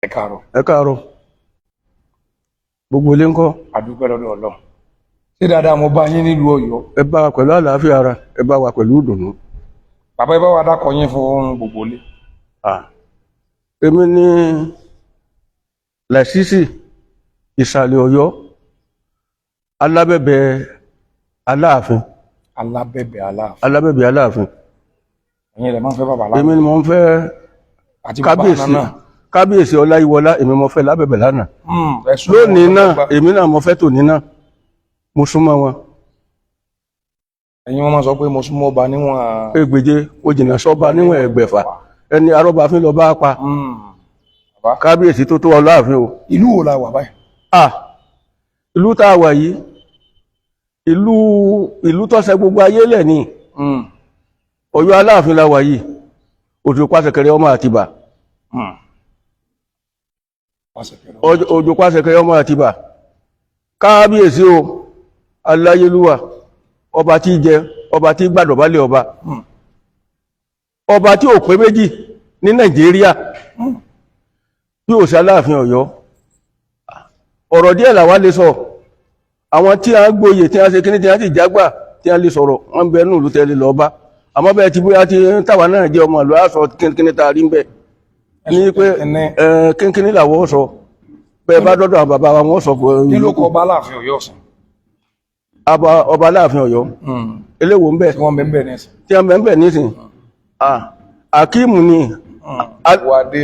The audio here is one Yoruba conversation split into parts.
Ẹ káàárọ̀. Ẹ káàárọ̀. Gbogbo ilé ńkọ́? A dúpẹ́ lọ́dọ̀ Ọlọ́run. Ṣé dáadáa mo bá yín nílùú Ọ̀yọ́? Ẹ bá wa pẹ̀lú àlàáfíà ara, ẹ bá wa pẹ̀lú ìdùnnú. Bàbá ẹ bá wa dákọ yín fún gbogbo ilé. Èmi ni Lásìsì Ìsàlẹ̀ Ọ̀yọ́, alábẹ̀bẹ̀ Aláàfin. Alábẹ̀bẹ̀ Aláàfin. Alábẹ̀bẹ̀ Aláàfin. Ẹ̀yin rẹ̀ máa ń fẹ́ bàbá láàfin. Èmi ni mo ń fẹ́ Àti bàbá náà. kábíyèsí Ọláyíwọlá, èmi mo fẹ́ lábẹ̀bẹ̀ lánàá. Lónìí náà, èmi náà mo fẹ́ tòní náà. Mo súnmọ́ wọn. Ẹ̀yin wọn máa sọ pé mo súnmọ́ ọba níwọ̀n. Ẹgbèje, ó jìnnà sọ́ba níwọ̀n ẹgbẹ̀fà. Ẹni arọ́bàfin lọ bá pa. Bàbá. Kábíyèsí tó tó Ọláàfin o. Ìlú wo la wà báyìí? Ìlú tá a wà yìí, ìlú tó ṣe gbogbo ayé lẹ̀ ni. Ọ̀yọ́ Aláàfin la wà yìí, òjò pàṣẹkẹrẹ ọmọ Àtìbà. Òjò pàṣẹkẹrẹ ọmọ Àtìbà. Kábíyèsí o, aláyélúwà, ọba tí jẹ, ọba tí gbàdọ̀bálẹ̀ ọba. Ọba tí ò pé méjì ní Nàìjíríà, bí ò sí Aláàfin Ọ̀yọ́. Ọ̀rọ̀ díẹ̀ làwa lè sọ. Àwọn tí a ń gbóyè, tí a ṣe kíní, tí a sì jágbà, tí a lè sọ̀rọ̀, wọ́n bẹ nù ìlú tẹ́lẹ̀ lọ bá. Àmọ́ bẹ́ẹ̀ ti bóyá tí táwa náà jẹ́ ọmọ ìlú àṣọ kíní ta rí ń bẹ̀. Ní pé kíní làwọ́ sọ. Bẹ́ẹ̀ bá dọ́dọ̀ àwọn bàbá wa wọ́n sọ pé. Kí ló kọ ọba Aláàfin Ọ̀yọ́ ọ̀sán? Ọba Aláàfin Ọ̀yọ́. Eléwo ń bẹ̀. Tí wọ́n bẹ̀ ń bẹ̀ nísìn. Tí wọ́n bẹ̀ ń bẹ̀ nísìn. Akíìmù ni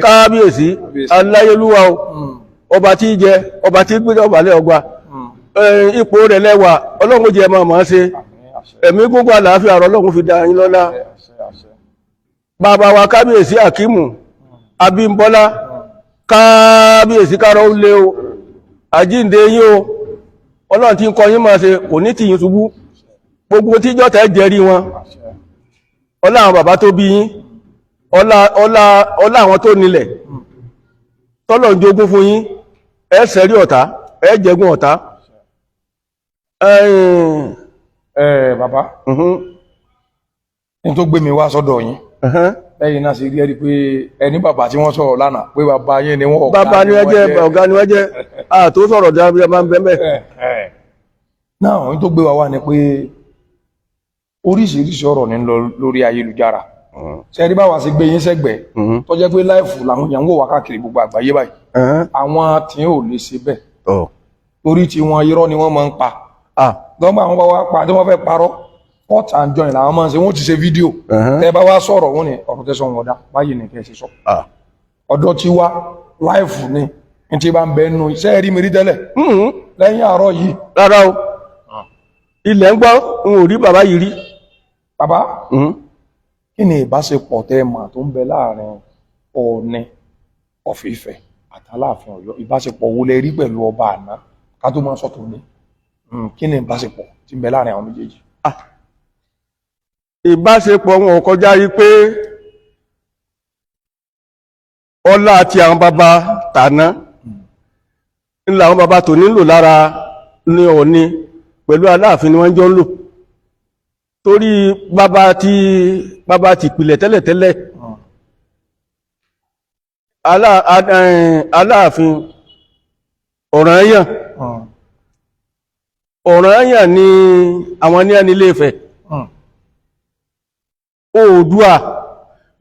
kábíyèsí aláyélúwà o. Ọba tí jẹ, ọba tí gbé ọbalẹ̀ ọgbà. Ipò rẹ̀ lẹ́wà, Ọlọ́run jẹ́ máa ṣe. Ẹ̀mí gbogbo àlàáfíà Ọlọ́run fi dá yín lọ́lá. Bàbá wa kábíyèsí Akíìmù Abímbọ́lá, kábíyèsí kárọ̀ ó lé o. Àjíǹde yín o. Ọlọ́run tí ń kọ yín máa ṣe kò ní tìyín ṣubú. Gbogbo tíjọ́ tẹ́ jẹ́rí wọn. Ọlá àwọn bàbá tó bí yín. Ọlá àwọn tó nílẹ̀. Tọ́lọ̀ ń jogún fún yín. Ẹ ṣẹ́rí ọ̀tá, ẹ jẹgún ọ̀tá. Bàbá. Ní tó gbé mi wá sọ́dọ̀ yín. Lẹ́yìn náà sì rí ẹ̀rí pé ẹni bàbá tí wọ́n sọ̀rọ̀ lánàá pé bàbá yín ni wọ́n bàbá ni wọ́n jẹ́, ọ̀gá ni wọ́n jẹ́. Tó sọ̀rọ̀ dábíyá máa ń bẹ́ẹ̀. Náà ní tó gbé wa wá ni pé oríṣiríṣi ọ̀rọ̀ ní lọ lórí ayélujára. Ṣé rí báwa sì gbé yín sẹ́gbẹ̀ẹ́ tó jẹ́ pé láìfù làwọn èèyàn ń wò wá káàkiri gbogbo àgbáyé báyìí. Àwọn tí ò lè ṣe bẹ́ẹ̀. Torí tí wọn irọ́ ni wọ́n máa ń pa. Dọ́gba àwọn bá wá pa tí wọ́n fẹ́ parọ́. Court and join làwọn máa ń ṣe, wọ́n ti ṣe fídíò. Tẹ́ bá wá sọ̀rọ̀ wọ́n ní ọ̀rọ̀ tẹ́sán wọn dá báyìí ní kẹ́ ṣe sọ. Ọ̀dọ̀ tí wá láìfù ni ní tí bá ń bẹ nù iṣẹ́ rí mi rí tẹ́lẹ̀. Lẹ́yìn àárọ̀ yìí. Rárá o, ilẹ̀ ń gbọ́ n ò rí bàbá yìí rí. Bàbá, kí ni ìbáṣepọ̀ tẹ́ mà tó ń bẹ láàrin Ọọ̀ni of Ifẹ̀ àti Aláàfin Ọ̀yọ́? Ìbáṣepọ̀ wo lẹ rí pẹ̀lú ọba àná ká tó máa sọ̀tún ní? Kí ni ìbáṣepọ̀ tí ń bẹ láàrin àwọn méjèèjì? Ìbáṣepọ̀ wọn ò kọjá rí pé ọlá àti àwọn bàbá tàná ńlá àwọn bàbá tó nílò lára ní Ọọ̀ni pẹ̀lú Aláàfin ni wọ́n jọ ń lò. Torí bàbá ti pìlẹ̀ tẹ́lẹ̀tẹ́lẹ̀ Aláàfin Ọ̀rànyàn ni àwọn ní ẹni Ilé Ifẹ̀. Oòduà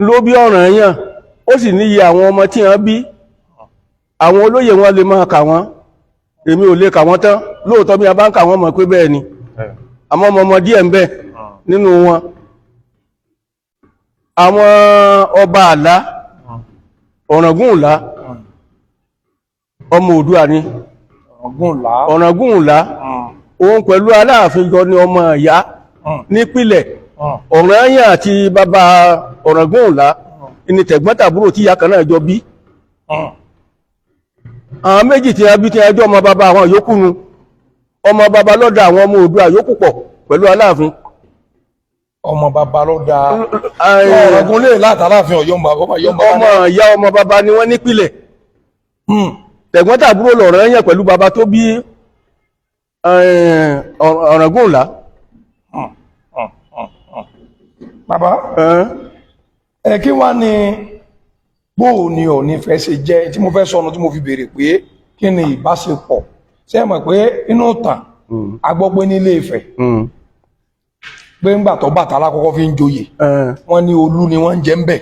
ló bí Ọ̀rànyàn, ó sì níye àwọn ọmọ tí wọ́n bí. Àwọn olóyè wọn lè máa kà wọ́n, èmi ò lè kà wọ́n tán. Lóòótọ́ bí a bá ń kà wọ́n mọ̀ pé bẹ́ẹ̀ ni, àmọ́ ọmọ díẹ̀ ń bẹ nínú wọn. Àwọn ọba Àlá, Ọ̀ràngúnùlá, ọmọ Oòduà ni. Ọ̀ràngúnùlá, òun pẹ̀lú Aláàfin jọ ni ọmọ ìyá nípìlẹ̀. Ọ̀rànyàn àti bàbá Ọ̀ràngúnùlá ni tẹ̀gbọ́n-tàbúrò tí ìyá kan náà jọ bí. Àwọn méjì tí a bí tí a jọ ọmọ bàbá àwọn yòókù nu. Ọmọ bàbá lọ́dọ̀ àwọn ọmọ Oòduà yòókù pọ̀ pẹ̀lú Aláàfin. Ọmọ bàbá ló da Ọ̀ràngún lè látàláàfin Ọ̀yọ́ ọmọ ìyá ọmọ bàbá ni wọ́n nípìlẹ̀. Tẹ̀gbọ́n-tàbúrò l'Ọ̀rànyàn pẹ̀lú bàbá tó bí Ọ̀ràngúnùlá. Bàbá, kí wá ní bóò ni Ọọ̀ni fẹ́ ṣe jẹ́ tí mo fẹ́ sọnù tí mo fi béèrè pé kí ni ìbáṣepọ̀ ṣé ẹ mọ̀ pé inú ìtàn a gbọ́ pé ní Ilé Ifẹ̀ pé ńgbà tó Ọbàtálá kọ́kọ́ fi ń joyè wọ́n ní Olú ni wọ́n ń jẹ ń bẹ̀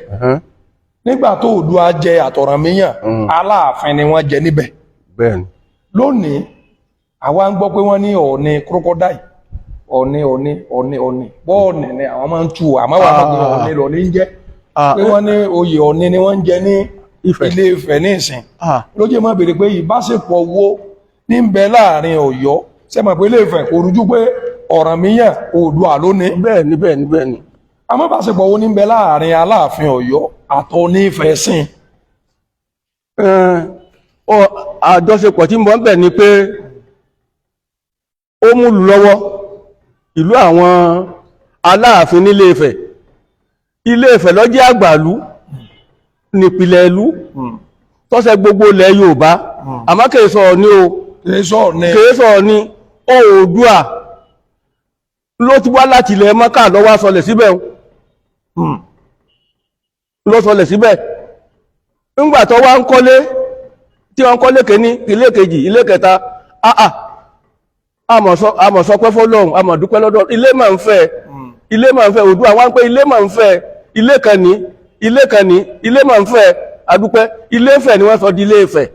nígbà tó Oòduà jẹ Àtọ̀rànmíyàn Aláàfin ni wọ́n jẹ níbẹ̀ lónìí àwa ń gbọ́ pé wọ́n ní Ọọ̀ni crocodile Ọọ̀ni bọ́ọ̀nì ni àwọn máa ń tu àmọ́ wà pé Ọọ̀ni lọ́ọ̀ni ń jẹ́ pé wọ́n ní oyè Ọọ̀ni ni wọ́n ń jẹ ní Ilé Ifẹ̀ ní ìsìn ló jẹ́ máa béèrè pé ìbáṣepọ̀ wo ní ń bẹ láàrin Ọ̀yọ́ ṣé mọ̀ pé Ilé Ifẹ̀ kò rújú pé Ọ̀rànmíyàn Oòduà lónìí bẹ́ẹ̀ni àmọ́ ìbáṣepọ̀ wo ní ń bẹ láàrin Aláàfin Ọ̀yọ́ àtọ̀ọ̀ni Ifẹ̀ sìn. àjọṣepọ̀ tí mo ń bẹ̀ ni pé ó mú lù lọ́wọ́ ìlú àwọn Aláàfin nílé Ifẹ̀ Ilé Ifẹ̀ ló jẹ́ àgbàlú nípìlẹ̀ ìlú tọ́sẹ̀ gbogbo ilẹ̀ Yorùbá àmọ́ kìí sọ Ọọ̀ni o kìí sọ Ọọ̀ni Oòduà ló ti wá láti ilẹ̀ Mọ́kà ló wá sọlẹ̀ síbẹ̀ ló sọlẹ̀ síbẹ̀ ńgbà tó wá ń kọ́lé tí wọ́n kọ́lé kéní ilé kejì ilé kẹta àmọ̀ pẹ́ fọ́lọ́run àmọ̀ dúpẹ́ lọ́dọ̀ ilé máa ń fẹ́ Oòduà wá ń pé ilé máa ń fẹ́ ilé kan ní ilé máa ń fẹ́ adúpẹ́ Ilé Ifẹ̀ ni wọ́n sọ di Ilé Ifẹ̀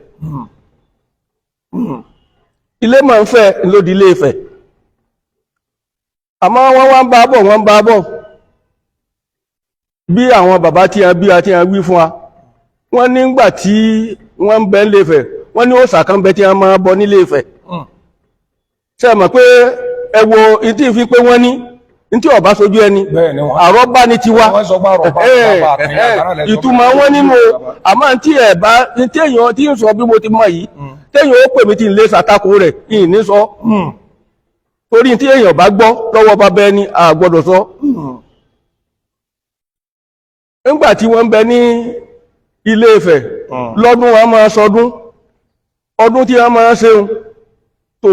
ilé máa ń fẹ́ ló di Ilé Ifẹ̀ àmọ́ wọ́n wá ń bá bọ̀ bí àwọn bàbá tí a bí àti a wí fún wa wọ́n nígbà tí wọ́n ń bẹ Ilé Ifẹ̀ wọ́n ní òòṣà kan bẹ tí a máa bọ nílé Ifẹ̀ ṣe mọ̀ pé ẹ wo ìtí fi pé wọ́n ní tí ọba sojú ẹni àrọ́bá ní tiwa ìtumọ̀ wọn nínú àmọ́ tí ẹ̀bá tí èèyàn tí ń sọ bí mo ti mọ̀ yìí téèyàn ó pè mí tí ń lé sàtakò rẹ̀ ìní sọ torí tí èèyàn bá gbọ́ lọ́wọ́ bàbá ẹni àgbọ́dọ̀ sọ nígbà tí wọ́n ń bẹ ní Ilé Ifẹ̀ lọ́dún wọn máa sọdún ọdún tí wọ́n máa ṣeun tó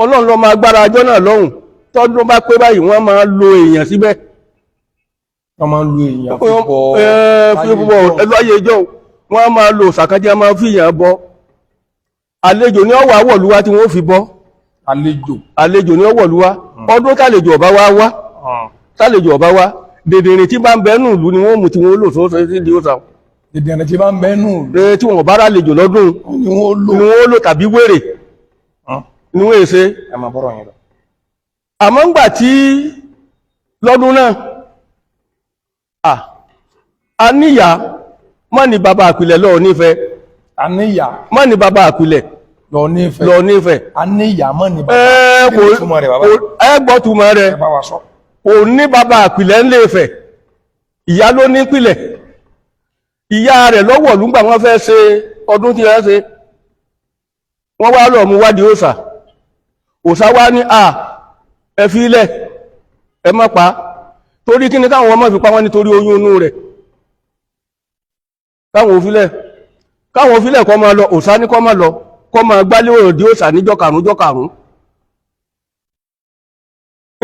Ọlọ́run ló máa gbára ọjọ́ náà lọ́hùn tọ́dún bá pé báyìí wọ́n máa lo èèyàn síbẹ̀ wọ́n máa lo èèyàn fífọ́ ẹlú ayé ìjọ wọ́n máa lo sàkájá máa fi èèyàn bọ àlejò ní ọwọ́ àwọ̀lúwá tí wọ́n fi bọ́ àlejò ní ọwọ̀lúwá ọdún tàlejò ọba wá dèdèrè tí bá ń bẹ́ẹ̀nù ìlú ni wọ́n mú tí wọ́n lò sóòsọ́ sí di òsà dèdèrè tí bá ń bẹ́ẹ̀nù tí wọ́n bá rálejò lọ́dún ni wọ́n lò tàbí wèrè ni wọ́n èsè àmọ́ ńgbà tí lọ́dún náà a níyà mọ́ ni bàbá àpìlẹ̀ lọ́ọ̀ nífẹ̀ẹ́ àníyà mọ́ ni bàbá àpìlẹ̀ lọ́ọ̀ nífẹ̀ẹ́ àníyà mọ́ ni bàbá ẹgbọ́ túmọ̀ rẹ̀ kò ní bàbá àpìlẹ̀ ń lè fẹ̀ ìyá ló ní pìlẹ̀ ìyá rẹ̀ lọ́wọ́ lúgbà wọ́n fẹ́ ṣe ọdún tí wọ́n ṣe wọ́n wá lọ mú wádìí òsà wá ní ẹ fi ilẹ̀ ẹ má pa torí kí ni káwọn ọmọ fi pa wọ́n nítorí oyún inú rẹ̀ káwọn òfilẹ̀ kọ́ máa lọ òsà ní kọ́ máa lọ kọ́ máa gbálé òdí òsà níjọ́ karùn-ún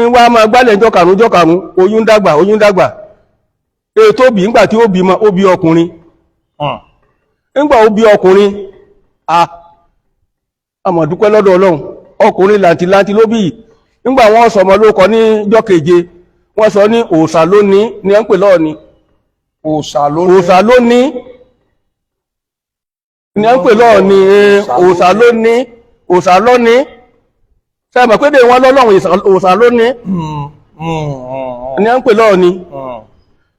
ìwà máa gbálẹ̀ níjọ́ karùn-ún oyún dàgbà ètò bí ńgbà tí ó bí ma ó bí ọkùnrin ńgbà ó bí ọkùnrin àmọ̀dúpẹ́ lọ́dọ̀ Ọlọ́run ọkùnrin làǹtìláǹtì ló bí nígbà wọ́n sọmọ ló kọ ní jọ́ keje wọ́n sọ ní òòṣà lónìí ní ẹ́ ń pè lọ́ọ̀ ni òòṣà lónìí ní ẹ́ ń pè lọ́ọ̀ ni òòṣà lónìí sẹ́mọ̀ pé dé wọ́n lọ́lọ́run òòṣà lónìí ní ẹ́ ń pè lọ́ọ̀ ni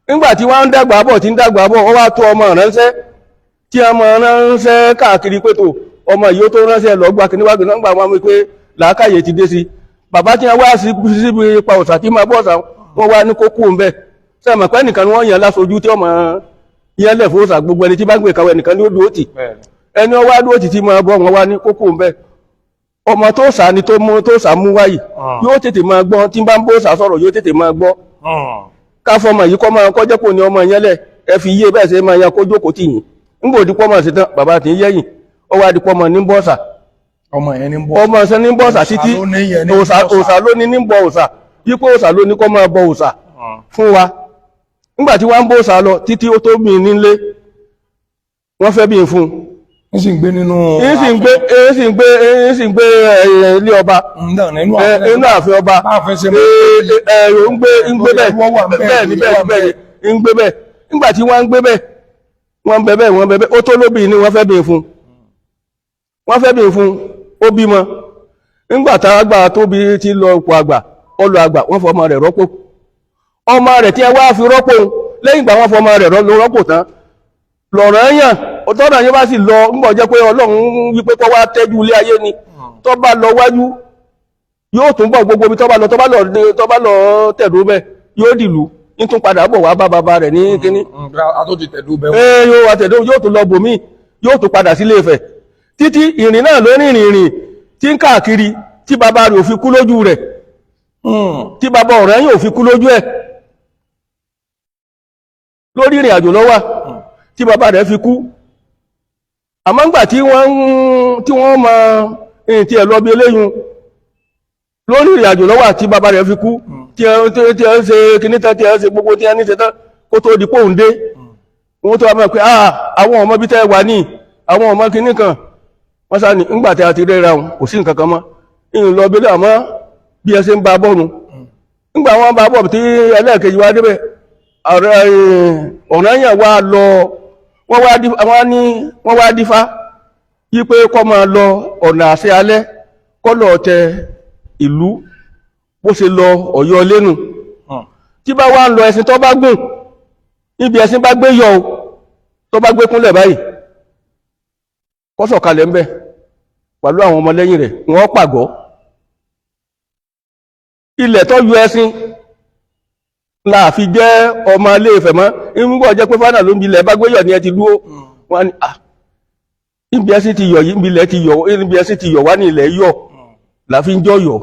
nígbà tí wọ́n ń dàgbà bọ̀ wọ́n wá tó ọmọ ránṣẹ́ tí ọmọ ránṣẹ́ káàkiri pé tó ọmọ yìí tó ránṣẹ́ lọ́gbà kìníwájú nígbà wọn wípé làákàyè ti dé sí bàbá tí wọ́n wá síbi ipa òsà tí máa bọ́ọ̀sà wọ́n wá ní kókó ń bẹ́ sẹ́mọ̀ pé nìkan ni wọ́n yàn lásojú tí ọmọ yẹn lẹ̀ fún òsà gbogbo ẹni tí bá ń gbé kàwé nìkan ní ó dúró tì ẹni ọwá dúró tì tí máa bọ́ wọn wá ní kókó ń bẹ́ ọmọ tó sà ní tó sà mú wáyì yóò tètè máa gbọ́ tí bá ń bó sà sọ̀rọ̀ yóò tètè máa gbọ́ káfọmọ yìí kọ́ máa kọjẹ́ kò ní ọmọ yẹn lẹ̀ ẹ fi yé bẹ́ẹ̀ ṣe máa yan kó jókòó tì yín ńgbò dípọ́ mọ̀ sí tán bàbá tí ń yẹ́yìn ó wá dípọ́ mọ̀ ní bọ́ọ̀sà ọmọ ṣe ní bọ́ọ̀sà títí òòṣà ló ní bọ́ òòṣà yípo òòṣà ló ní kọ́ máa bọ òòṣà fún wa nígbà tí wọ́n ń bọ́ọ̀ṣà lọ títí ó tó mì nílé wọ́n fẹ́ bí n fún ń sì ń gbé nínú ń gbé ilé ọba inú ààfin ọba ń gbé bẹ́ẹ̀ ní ń gbé bẹ́ẹ̀ nígbà tí wọ́n ń gbé bẹ́ẹ̀ wọ́n bẹ̀bẹ̀ ó tó lóbì ní wọ́n fẹ́ bí fún ó bímọ nígbà tágbà tó bí ti lọ ipò àgbà ọlọ àgbà wọ́n fọmọ rẹ̀ rọ́pò ọmọ rẹ̀ tí ẹ wá fi rọ́pò lẹ́yìn ìgbà wọ́n fọmọ rẹ̀ rọ́pò tán lọ̀rọ̀ ẹ̀yàn ọ̀tọ́rọ̀ yẹn bá sì lọ nígbà jẹ́ pé Ọlọ́run wípé kó wá tẹ́jú ilé ayé ni tó bá lọ wájú yóò tún bọ̀ gbogbo ibi tó bá lọ tẹ̀dó bẹ́ẹ̀ yóò dìlú tún padà bọ̀ wá bá bàbá rẹ̀ ní kíní yóò tún lọ bòmí yóò tún padà sílé Ifẹ̀ títí ìrìn náà ló rìnrìn tí ń káàkiri tí bàbá rẹ̀ ò fi kú lójú rẹ̀ tí bàbá ọ̀rẹ́ yóò fi kú lójú ẹ̀ lórí ìrìn àjò ló wà tí bàbá rẹ̀ fi kú àmọ́ ńgbà tí wọ́n mọ tí ẹ̀ lọ bí eléyìn lórí ìrìn àjò ló wà tí bàbá rẹ̀ fi kú tí ẹ ń ṣe kìnnítà tí ẹ ń ṣe gbogbo tí ẹ ní ṣetán kó tó di pòun dé wọ́n tó wà mọ́ pé àwọn ọmọ bí tẹ́ wà ní àwọn ọmọ kìnní kan wọ́n sá ní ńgbà tí a ti rẹ́ra wọn kò sí nǹkan kan mọ́ ìrìn lọ bí àmọ́ bí ẹ ṣe ń bá bọ́ọ̀nù ńgbà wọn bá bọ́ọ̀bù tí ẹlẹ́ẹ̀kejì wá débẹ̀ ọ̀ranyàn wá lọ wọ́n wá dífá yí pé kó máa lọ ọ̀nà àṣẹ alẹ́ kó lọ tẹ ìlú bó ṣe lọ Ọ̀yọ́ lẹ́nu tí bá wá ń lọ ẹṣin tó bá gùn níbi ẹṣin bá gbé yọ tó bá gbé kúnlẹ̀ báyìí kó sọ̀kalẹ̀ ń bẹ̀ pẹ̀lú àwọn ọmọlẹ́yìn rẹ̀ wọ́n pàgọ́ ilẹ̀ tó yọ ẹṣin láàfi jẹ́ ọmọ ilé Ifẹ̀ mọ́ ìmúgbọ́ jẹ́ pé fánà ló ń bi ilẹ̀ bá gbé yọ ní ẹ ti dúó wọ́n ni níbi ẹṣin ti yọ yìí níbi ilẹ̀ ti yọ níbi ẹṣin ti yọ wá ní ilẹ̀ yọ láfi ń jọ yọ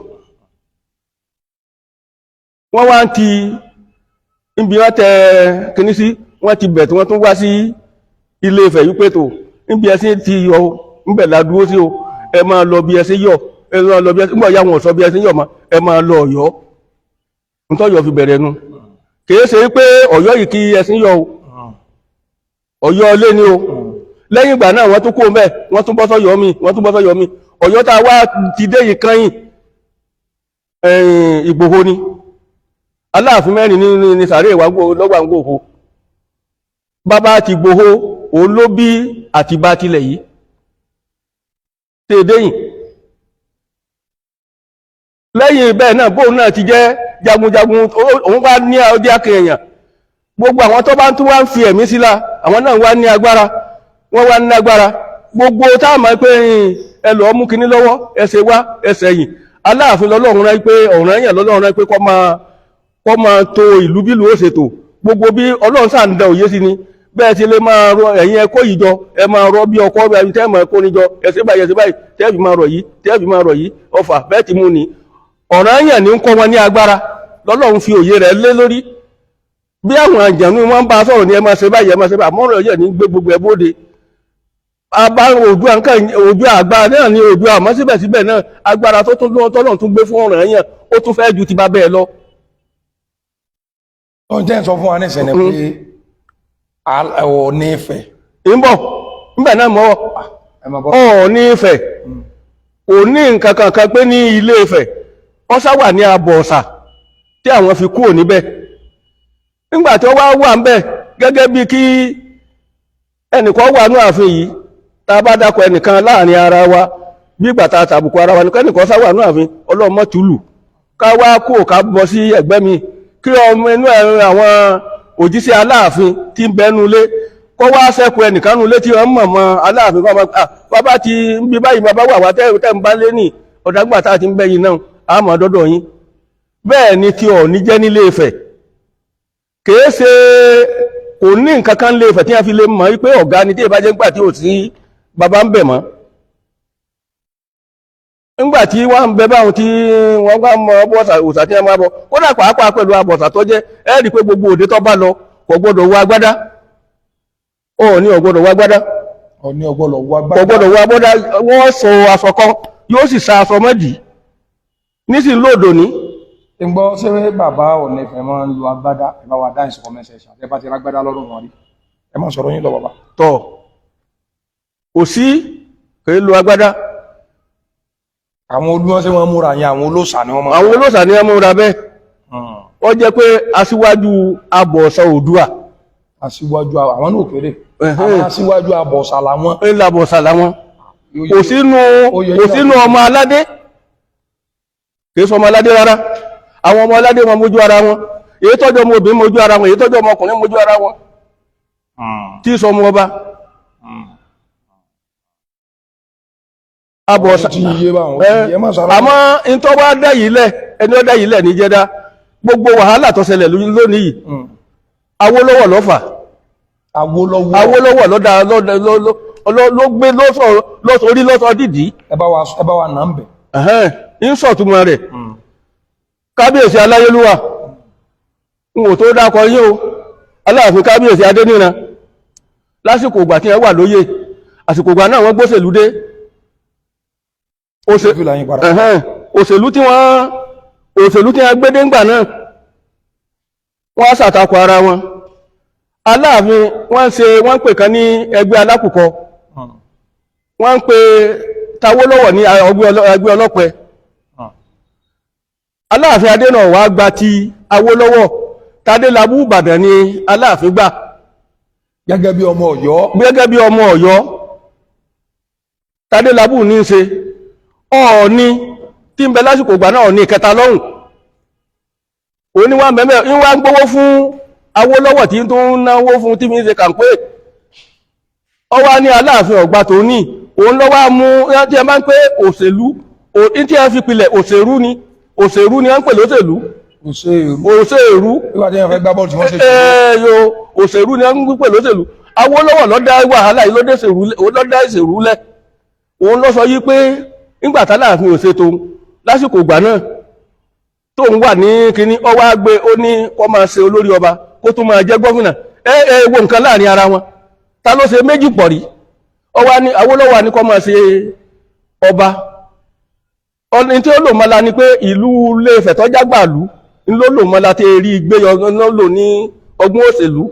wọ́n wá ń ti níbi wọ́n tẹ kìíní sí wọ́n ti bẹ̀ tí wọ́n tún wá sí ilé Ifẹ̀ yìí pé tó níbi ẹṣin ti yọ ńbẹ̀ ládúró sí o ẹ máa lọ bí ẹṣin yọ ẹ máa lọ bí ẹṣin nígbà yà wọn sọ bí ẹṣin yọ mọ́ ẹ máa lọ Ọ̀yọ́ ntọ́yọ̀ fi bẹ̀rẹ̀ nu kìí ṣe pé Ọ̀yọ́ yìí kí ẹṣin yọ Ọ̀yọ́ ilé ni o lẹ́yìn ìgbà náà wọ́n tún kó mẹ́ wọ́n tún bọ́ sọ́yọ́ mi Ọ̀yọ́ tá a wá ti dé yìí kányìn Ìgbòho ni Aláàfin mẹ́rin ní sàárè lọ́gbà ń gbòho bàbá ti Ìgbòho òun ló bí Àtìbà tilẹ̀ yìí tèdéyìn lẹ́yìn bẹ́ẹ̀ náà bóun náà ti jẹ́ jagunjagun òun wá ní ọdí akẹyàn gbogbo àwọn tó bá ń tún wá ń fi ẹ̀mí sílá àwọn náà wá ní agbára wọ́n wá ní agbára gbogbo táàmà pé ẹlò ọmú kiní lọ́wọ́ ẹsẹ̀ wá ẹsẹ̀ yìí Aláàfin lọ́lọ́run rán pé ọ̀ranyàn lọ́lọ́run rán pé kó máa to ìlú bílù ó ṣètò gbogbo bí Ọlọ́run sáà ń da òye sí ni bẹ́ẹ̀ ti lè máa rọ ẹ̀yin ẹ̀kọ́ yìí jọ ẹ máa rọ bí ọkọ̀ bí tẹ́ máa kó níjọ ẹsẹ̀ báyìí tẹ́ẹ̀fì máa rọ̀ yìí ọfà bẹ́ẹ̀ ti mú ni ọ̀ranyàn ní ń kọ́ wọn ní agbára lọ́lọ́run fi òye rẹ̀ lé lórí bí àwọn àjànú wọn bá sọ̀rọ̀ ní ẹ máa ṣe báyìí àmọ́rọ̀ yẹ̀ ní gbé gbogbo ẹ bóde òjò àgbà náà ní òjò àmọ́ síbẹ̀síbẹ̀ náà agbára tó tún lọ́wọ́ tọ́lọ́run tún gbé fún ọ̀ranyàn ó tún fẹ́ ju ti bá bẹ́ẹ̀ lọ. ó jẹ́ sọ fún wa ní ìṣẹ̀lẹ̀ pé Ọọ̀ni Ifẹ̀ ń bọ̀ níbẹ̀ náà mọ́ Ọọ̀ni Ifẹ̀ ò ní nǹkan kankan pé ní Ilé Ifẹ̀ wọ́n sá wà ní abọ̀ ọ̀sà tí àwọn fi kúrò níbẹ̀ nígbà tí wọ́n wá wà ń bẹ̀ gẹ́gẹ́ bí kí ẹnìkan wà ní ààfin yìí tá a bá dákọ̀ ẹnìkan láàrin ara wa bí ìgbà tá a tàbùkù ara wa nìkan sá wà ní ààfin ọlọ́mọ tùlù ká wá kó ká bọ́ sí ẹ̀gbẹ́ mi kí ọmọ inú àwọn òjíṣẹ́ Aláàfin tí ń bẹnu lé kó wá sẹ́kù ẹnìkan nulé tí wọ́n mọ̀ mọ́ Aláàfin kọ́ bàbá ti ń bí báyìí bàbá wà wá tẹ́ ń bá lé ní ọ̀dàgbà tá a ti ń bẹ́yìn náà àmọ́ dọ́dọ̀ yín bẹ́ẹ̀ ni tí Ọọ̀ni jẹ́ nílé Ifẹ̀ kìí ṣe kò ní nǹkan kan lé Ifẹ̀ tí wọ́n fi lè mọ̀ wípé ọ̀gá ni tí ìbá jẹ́ ńgbà tí ò sí bàbá ń bẹ̀ mọ́ ńgbà tí wọ́n ń bẹ báwọn tí wọ́n bá mọ bọ́sà òsà tí wọ́n máa bọ́ kódà pàápàá pẹ̀lú abọ̀sà tó jẹ́ ẹ rí pé gbogbo òde tó bá lọ kò gbọ́dọ̀ wọ agbádá Ọọ̀ni ò gbọ́dọ̀ wọ agbádá wọ́n sọ aṣọ kan yóò sì sa aṣọ mọ́dì nísìn lóòdò ní. ìgbọ́ ṣé bàbá Ọọ̀ni Ifẹ̀ máa ń lo agbádá ẹ bá wa dá ìsọ̀kọ́ mẹ́sẹ̀ ṣàtẹ́ bá ti rágbádá lọ́rùn wọn rí ẹ máa sọ̀rọ̀ yín lọ bàbá. tọ́ kò sí kèé lo agbádá. àwọn olúwọ́n sí wọ́n múra yẹn àwọn olóòṣà ni wọ́n máa àwọn olóòṣà ni wọ́n múra bẹ́ẹ̀. ó jẹ́ pé aṣíwájú abọ̀ọ̀ṣà Oòduà. aṣíwájú àwọn náà kéré àwọn aṣíwájú abọ̀ọ̀ṣà làwọn. abọ̀ọ̀ṣà làwọn. kò sínú ọmọ aládé. kìí sọ ọmọ aládé rárá. àwọn ọmọ aládé wọn mójú ara wọn. èyí tọ́jú ọmọ obìnrin mójú ara wọn, èyí tọ́jú ọmọ ọkùnrin mójú ara wọn. tí sọ ọmọ ọba. abọ̀ọ̀ṣà àmọ́ ìtọ́ wá dá yìí lẹ̀ ẹni ó dá yìí lẹ̀ ní Jẹ́dá gbogbo wàhálà tó ṣẹlẹ̀ lónìí yìí Awólọ́wọ̀ ló fà. Awólọ́wọ̀ ló gbé lórí lọ́sọ̀ dìdí. ẹ bá wa nà ń bẹ̀. ń sọ̀túnmọ̀ rẹ̀ kábíyèsí aláyélúwà n ò tó dákọ yí o Aláàfin kábíyèsí Adéníran lásìkò ìgbà tí ẹ wà lóyè àsìkò ìgbà náà wọ́n gbóṣèlú dé òṣèlú tí wọ́n gbé déngbà náà wọ́n ṣàtakò ara wọn. Aláàfin wọ́n pè kan ní ẹgbẹ́ alákùkọ, wọ́n pè Tawólọ́wọ̀ ní ẹgbẹ́ ọlọ́pẹ. Aláàfin Adénáà wá gba ti Awólọ́wọ̀, Tadélabú Ìbàdàn ni Aláàfin gbà gẹ́gẹ́ bí ọmọ Ọ̀yọ́. Tadélabú ní í ṣe Ọọ̀ni tí ń bẹ lásìkò ìgbà náà ní kẹta lọ́hùn. Òun ni wọ́n mẹ́mẹ́ ń wá ń gbówó fún Awólọ́wọ̀ tí tó ń náwó fún tí mi ń ṣe kàǹpé. Ó wá ní Aláàfin ọ̀gbà tó ní òun ló wá mú tí ẹ máa ń pé òṣèlú tí ẹ fi pilẹ̀ òṣèlú ni wọ́n ń pè lóṣèlú. Òṣèlú òṣèlú ni wọ́n ń pè lóṣèlú. Awólọ́wọ̀ ló dá wàhálà yìí ló dá ìṣèlú lẹ̀. Òun ló sọ yí pé nígbà t'Aláàfin ò ṣètò lásìkò ìgbà náà tó ń wà ní kíní ó wá gbé ó ní kó máa ṣe olórí ọba kó tún máa jẹ́ gọ́fìnà wo nǹkan láàrin ara wọn ta ló ṣe méjì pọ̀ rí. Ó wá ní Awólọ́wọ̀ ní kó máa ṣe ọba. Ọni tí ó lò mọ́lá ni pé ìlú Ilé-Ifẹ̀ tó jágbàlú ló lò mọ́lá tí rí gbé ló lò ní ọgbọ́n òṣèlú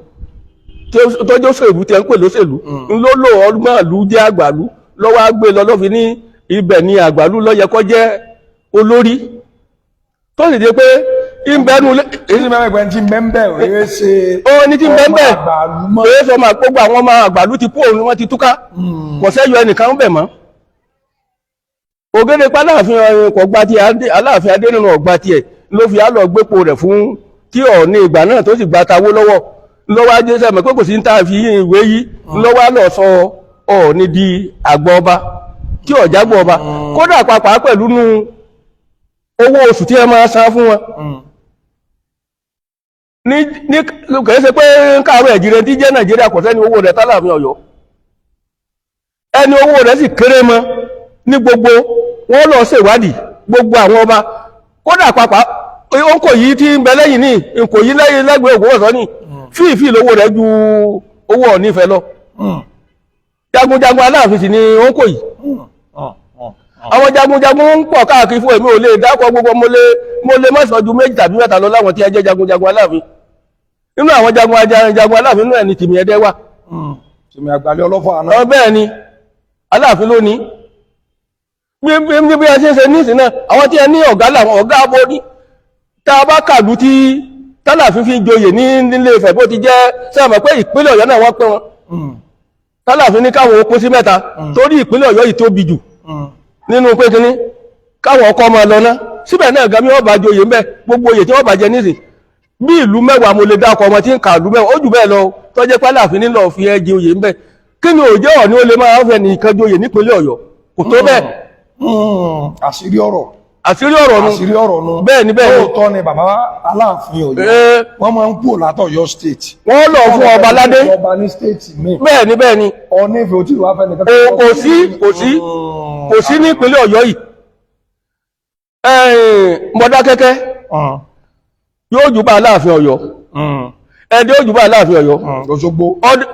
tó jẹ́ òṣèlú tí ẹ ń pè lóṣèlú ló lò ọgbọ́n ìlú jẹ́ àgbàlú lọ́wọ́ á gbé lọ lọ́fi ní ibẹ̀ ni àgbàlú ló yẹ kó jẹ́ olórí. Tó sì dé pé ìbẹ̀nu gbogbo àwọn ọmọ àgbàlú ti kú òun wọ́n ti túká kò sẹ́yọ ẹnìkan ń bẹ̀ mọ́. Ògèdè p'Aláàfin ọ̀gbà tí Aláàfin Adéníran ọ̀gbà tiẹ̀ ló fi álọ̀ gbépo rẹ̀ fún tí Ọọ̀ni ìgbà náà tó sì gba Tawólọ́wọ̀ lọ́wọ́ ajé sẹ́mọ̀ pé kò sí ń tà fi ìwé yí lọ́wọ́ lọ sọ Ọọ̀ni di àgbà ọba tí ọ̀jágbà ọba kódà pàápàá pẹ̀lú nú owó oṣù tí ẹ máa san fún wọn. ní kìí ṣe pé káàrọ̀ ẹ̀jìrẹ tí jẹ́ Nàìjíríà kò sẹ́ni owó rẹ̀ t'Aláàfin Ọ̀yọ́ ẹni owó rẹ̀ sì kéré mọ́ ní gbogbo wọ́n lọ ṣèwádìí gbogbo àwọn ọba kódà pàápàá Ìkòyí tí ń bẹ lẹ́yìn ní Ìkòyí lẹ́yìn lẹ́gbẹ̀ẹ́ Ògbómọ̀ṣọ́ ní fíìfì lówó rẹ̀ ju owó Ọọ̀ni Ifẹ̀ lọ. Jagunjagun Aláàfin sì ni Ìkòyí. Àwọn jagunjagun ń pọ̀ káàkiri fún èmi ò lè dákọ̀ gbogbo mo lè mọ́sàn ju méjì tàbí mẹ́ta lọ láwọn tí ẹ jẹ́ jagunjagun Aláàfin. Nínú àwọn jagun Aláàfin náà ni Tìmì Ẹdẹ wà. Tìmì Àgbàlẹ̀ Ọlọ́fà àná. Bẹ́ẹ̀ ni Aláàfin ló ní. Bí a ṣe ń ṣe nísìn náà àwọn tí ẹ ní ọ̀gá làwọn ọ̀gá abó ní tá a bá kàlù tí t'Aláàfin fi joyè ní Ilé-Ifẹ̀ bó ti jẹ́ sẹ́mọ̀ pé ìpínlẹ̀ Ọ̀yọ́ náà wọ́n pín wọn. T'Aláàfin ní káwọn ó kó sí mẹ́ta torí ìpínlẹ̀ Ọ̀yọ́ yìí tóbi jù nínú pé kíní káwọn ọkọ̀ máa lọ náà síbẹ̀ náà gan bí wọ́n bá joyè mẹ́ gbogbo oyè tí wọ́n bá jẹ nísìn bí ìlú mẹ́wàá mo lè dá ọkọ̀ ọmọ tí ń ka ìlú mẹ́wàá ó jù bẹ́ẹ̀ lọ tó jẹ́ pé Aláàfin nílò fi ẹ jẹ oyè ń bẹ́ kí ni òjò Ọọ̀ni ó lè máa fẹ́ nìkan joyè nípínlẹ̀ Ọ̀yọ́ kò tó bẹ́ẹ̀. àṣírí ọ̀rọ̀ nu bẹ́ẹ̀ ni bẹ́ẹ̀ ni lóòótọ́ ni bàbá Aláàfin Ọ̀yọ́ wọ́n máa ń kúrò látọ̀yọ́ state wọ́n lọ fún ọba aládé bẹ́ẹ̀ ni bẹ́ẹ̀ ni Ọọ̀ni Ifẹ̀ ò tí wàá fẹ́ nìkan kò sí ní ìpínlẹ̀ Ọ̀yọ́ yìí. Mọdákẹ́kẹ́ yóò jù bá Aláàfin Ọ̀yọ́ Ẹdẹ ó jù bá Aláàfin Ọ̀yọ́ Òṣogbo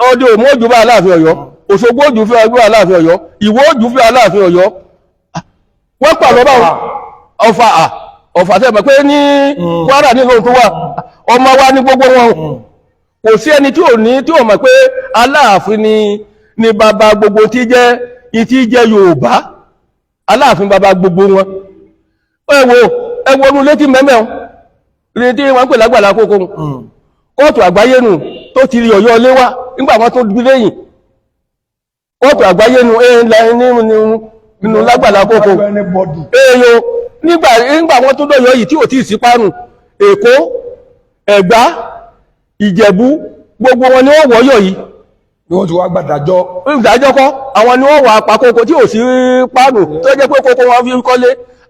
Ọdẹ Òmù ó jù bá Aláàfin Ọ̀yọ́ Òṣogbo ó jù fún Aláàfin Ọ̀yọ́ Ìwó ó jù fún Aláàfin Ọ̀yọ́ wọ́n pàlọ́ báwọn Ọ̀fà tẹ́mọ̀ pé ní Kwara ní lóòtú wà ọmọ wa ní gbogbo wọn kò sí ẹni tí ò mọ̀ pé Aláàfin ní bàbá gbogbo tí jẹ́ Yorùbá, Aláàfin bàbá gbogbo wọn. ẹ wo inú létí mẹ́mẹ́ ní tí wọ́n ń pè lágbàlá kókó kóòtù àgbáyé nù tó ti rí Ọ̀yọ́ lé wá nígbà wọn tó gbé lẹ́yìn kóòtù àgbáyé nù nínú lágbàlá kókó èèyàn nígbà wọn tó lọ́yọ́ yìí tí ò tí ì sí parun Èkó, Ẹ̀gbá, Ìjẹ̀bú gbogbo wọn ni wọ́n wọ́yọ̀ yìí ni wọ́n ti wá gbàdájọ́ ìdájọ́ kọ́ àwọn ni wọ́n wà pa kókó tí ò sí parun tó jẹ́ pé kókó wọn fi kọ́lé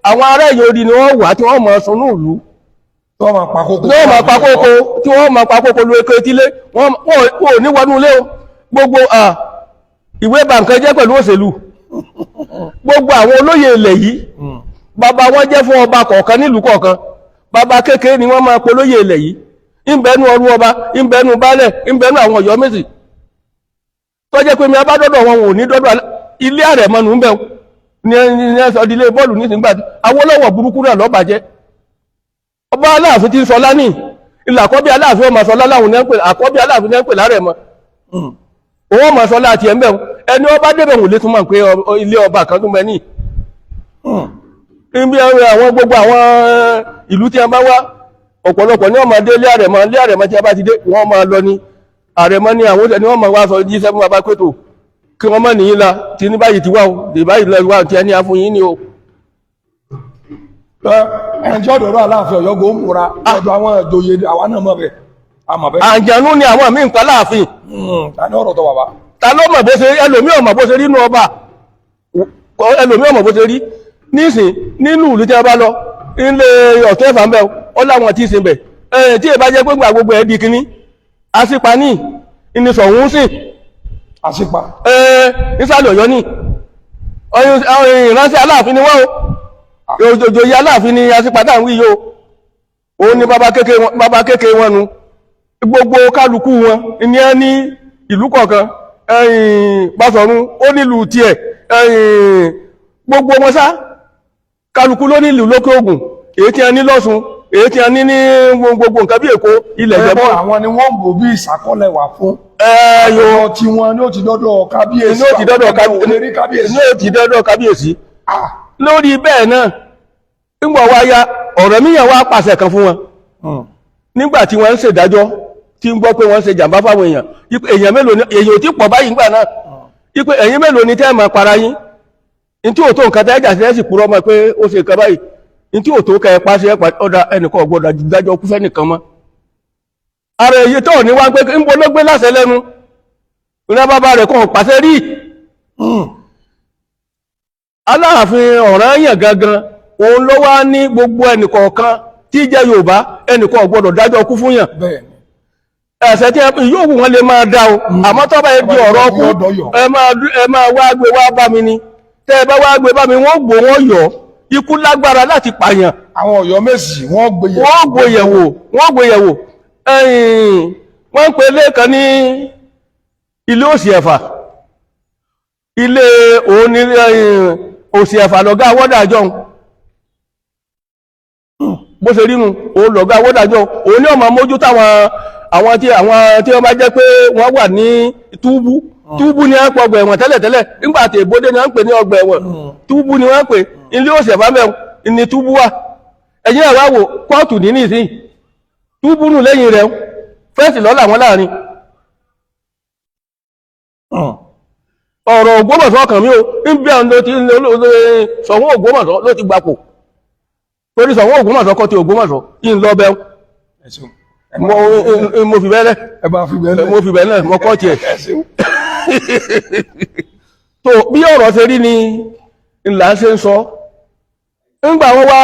àwọn ará ẹ̀yìn odi ni wọ́n wà tí wọ́n mọ̀ sunú ìlú tí wọ́n máa pa kókó tí wọ́n máa pa kókó lu eke etílé wọ́n ò ní wọnú ilé o gbogbo ìwé bàǹkẹ́ jẹ́ pẹ̀lú òṣèlú gbogbo àwọn olóyè ilẹ̀ yìí bàbá wọn jẹ́ fún ọba kọ̀ọ̀kan nílùú kọ̀ọ̀kan bàbá kékeré ni wọ́n máa polóyè ilẹ̀ yìí ìbẹ̀nu ọrú ọba ìbẹ̀nu baálẹ̀ ìbẹ̀nu àwọn Ọ̀yọ́ Mèsì tó jẹ́ pé mi abádọ́dọ̀ wọn ò ní dọ́dọ̀ ilé àrẹ̀mọ́nù ń bẹ̀ ní ẹ̀sọ́ ilé bọ́ọ̀lù nígbà Awólọ́wọ̀ burúkú náà lọ́bàjẹ́ ọba Aláàfin ti ń sọlá ní ilẹ̀ àkọ́bí Aláàfin ọmọ sọlá láwọn àkọ́bí Aláàfin náà ń pè lárẹ̀mọ́ òun ọmọ sọlá àti ẹ̀mẹ́ ẹni ọba débẹ̀ wò lé tún mọ̀ pé ilé ọba kan tún mẹ́ ní ibi àwọn gbogbo àwọn ìlú tí a bá wá ọ̀pọ̀lọpọ̀ ní ọmọ dé ilé àrẹ̀mọ́ tí a bá ti dé wọ́n máa lọ ní àrẹ̀mọ́ ní àwọn ẹni wọ́n máa wá sọ jíṣẹ́ fún bàbá pẹ́tò kí wọ́n mọ́ nìyí la ti ní báyìí ti wá o dè báyìí lọ wá tí ẹni afún yín ni o. ẹnjọ́ ọ̀dọ̀rọ̀ Aláàfin Ọ̀yọ́ gbó múra ọ̀dọ̀ àwọn ìjòyè àwa náà mọ̀ bẹ́ẹ̀ àmọ̀ bẹ́ẹ̀. àjànú ni àwọn míì ń pa Láàfin. ta ni ọ̀rọ̀ tó bàbá. ta ló mọ̀ bó ṣe ẹlòmíì ọ̀mọ̀ bó ṣe rí nínú ọba ẹlòmíì ọ̀mọ̀ bó ṣe rí nísìn nínú ìlú tí a bá lọ ilé ọ̀tún ẹ̀fà ń bẹ̀ ọ láwọn tí ì sin bẹ̀ tí ì bá jẹ́ pé gbogbo ẹ̀ di kínní àṣìpa ní ìníṣọ̀hún sìn àṣìpa nísàlẹ̀ Ọ̀yọ́ ní ìránṣẹ́ Aláàfin ni wọ́n o òjòjòyè Aláàfin ni àṣìpa táwọn wí yóò òun ni bàbá kékeré wọn nu gbogbo kálukú wọn ní ẹ ní ìlú kọ̀ọ̀kan Basọ̀run ó nílùú tiẹ̀ gbogbo wọn sá kálukú ló nílùú lókè Ògùn èyí tí a ní lọ́ṣun èyí tí a ní gbogbo nǹkan bí Èkó ilẹ̀ Ìjẹ̀bú àwọn ni wọ́n bò bí ìsàkọ́lẹ̀ wà fún ẹ̀yọ tí wọn ní ó ti dọ́dọ̀ kábíyèsí ní ó ti dọ́dọ̀ kábíyèsí lórí bẹ́ẹ̀ náà nígbà wá ya Ọ̀rànmíyàn wá pàṣẹ kan fún wọn nígbà tí wọ́n ń ṣèdájọ́ tí ń gbọ́ pé wọ́n ń ṣe jàǹbá fáwọn èèyàn mélòó ni èèyàn tí pọ̀ báyìí nígbà náà wípé ẹ̀yin mélòó ni tẹ́ máa para yín ní tí ò tó nǹkan tẹ́jà sí ẹ̀sì purọ́ mọ́ pé ó ṣe nǹkan báyìí ní tí ò tó kẹ́ pa sí ọ̀dà ẹnìkan ọ̀gbọ́dọ̀ dájọ́ kú fẹ́ nìkan mọ́ ara èyí tó ní wá pé ń bo ló gbé láṣẹ lẹ́nu ìrìn bàbá rẹ̀ kàn pàṣẹ rí Aláàfin Ọ̀rànyàn gangan òun ló wá ní gbogbo ẹnìkọ̀ọ̀kan tí jẹ́ Yorùbá ẹnìkan ọ̀gbọ́dọ̀ dájọ́ kú fún yàn ẹ̀sẹ̀ tí yóò wù wọ́n lè máa dá o àmọ́ tó bá yẹ di ọ̀rọ̀ kú ẹ máa wá gbé wá bá mi ni tẹ́ ẹ bá wá gbé bá mi wọ́n gbò wọ́n yọ ikú lágbára láti pààyàn. àwọn Ọ̀yọ́ Mèsì wọ́n gbé yẹ̀wò wọ́n ń pè lẹ́ẹ̀kan ní ilé Òsì Ẹ̀fà ilé òun ní Òsì Ẹ̀fà lọ́gá awọ́dàjọ́ bó ṣe rínu òun lọ́gá awọ́dàjọ́ òun ní ọmọ mójú táwọn àwọn tí wọ́n bá jẹ́ pé wọ́n wà ní túbú ní wọ́n pọ̀ ọgbà ẹ̀wọ̀n tẹ́lẹ̀tẹ́lẹ̀ nígbà tí ìbódé ni wọ́n ń pè ní ọgbà ẹ̀wọ̀n túbú ni wọ́n ń pè ilé Òsì Ẹ̀fà mẹ́rin ní túbú wà ẹ̀yìn ẹ̀wà wò kóòtù ní ìsìn túbú nù lẹ́yìn rẹ̀ fẹ́ǹsì lọ́la wọn láàrin ọ̀rọ̀ Ògbómọ̀ṣọ́ kan mi ò ń bí àwọn Ṣọ̀ún Ògbómọ̀ṣọ́ ló ti gbapò torí Ṣọ̀ún Ògbómọ̀ṣọ́ kọ́ ti Ògbómọ̀ṣọ́ yìí ń lọ bẹ́ẹ̀ mo fi bẹ́ẹ̀ mo fi bẹ́ẹ̀ mo kọ́ tiẹ̀ tó bí ọ̀rọ̀ ṣe rí ni ńlá ṣe ń sọ ńgbà wọn wá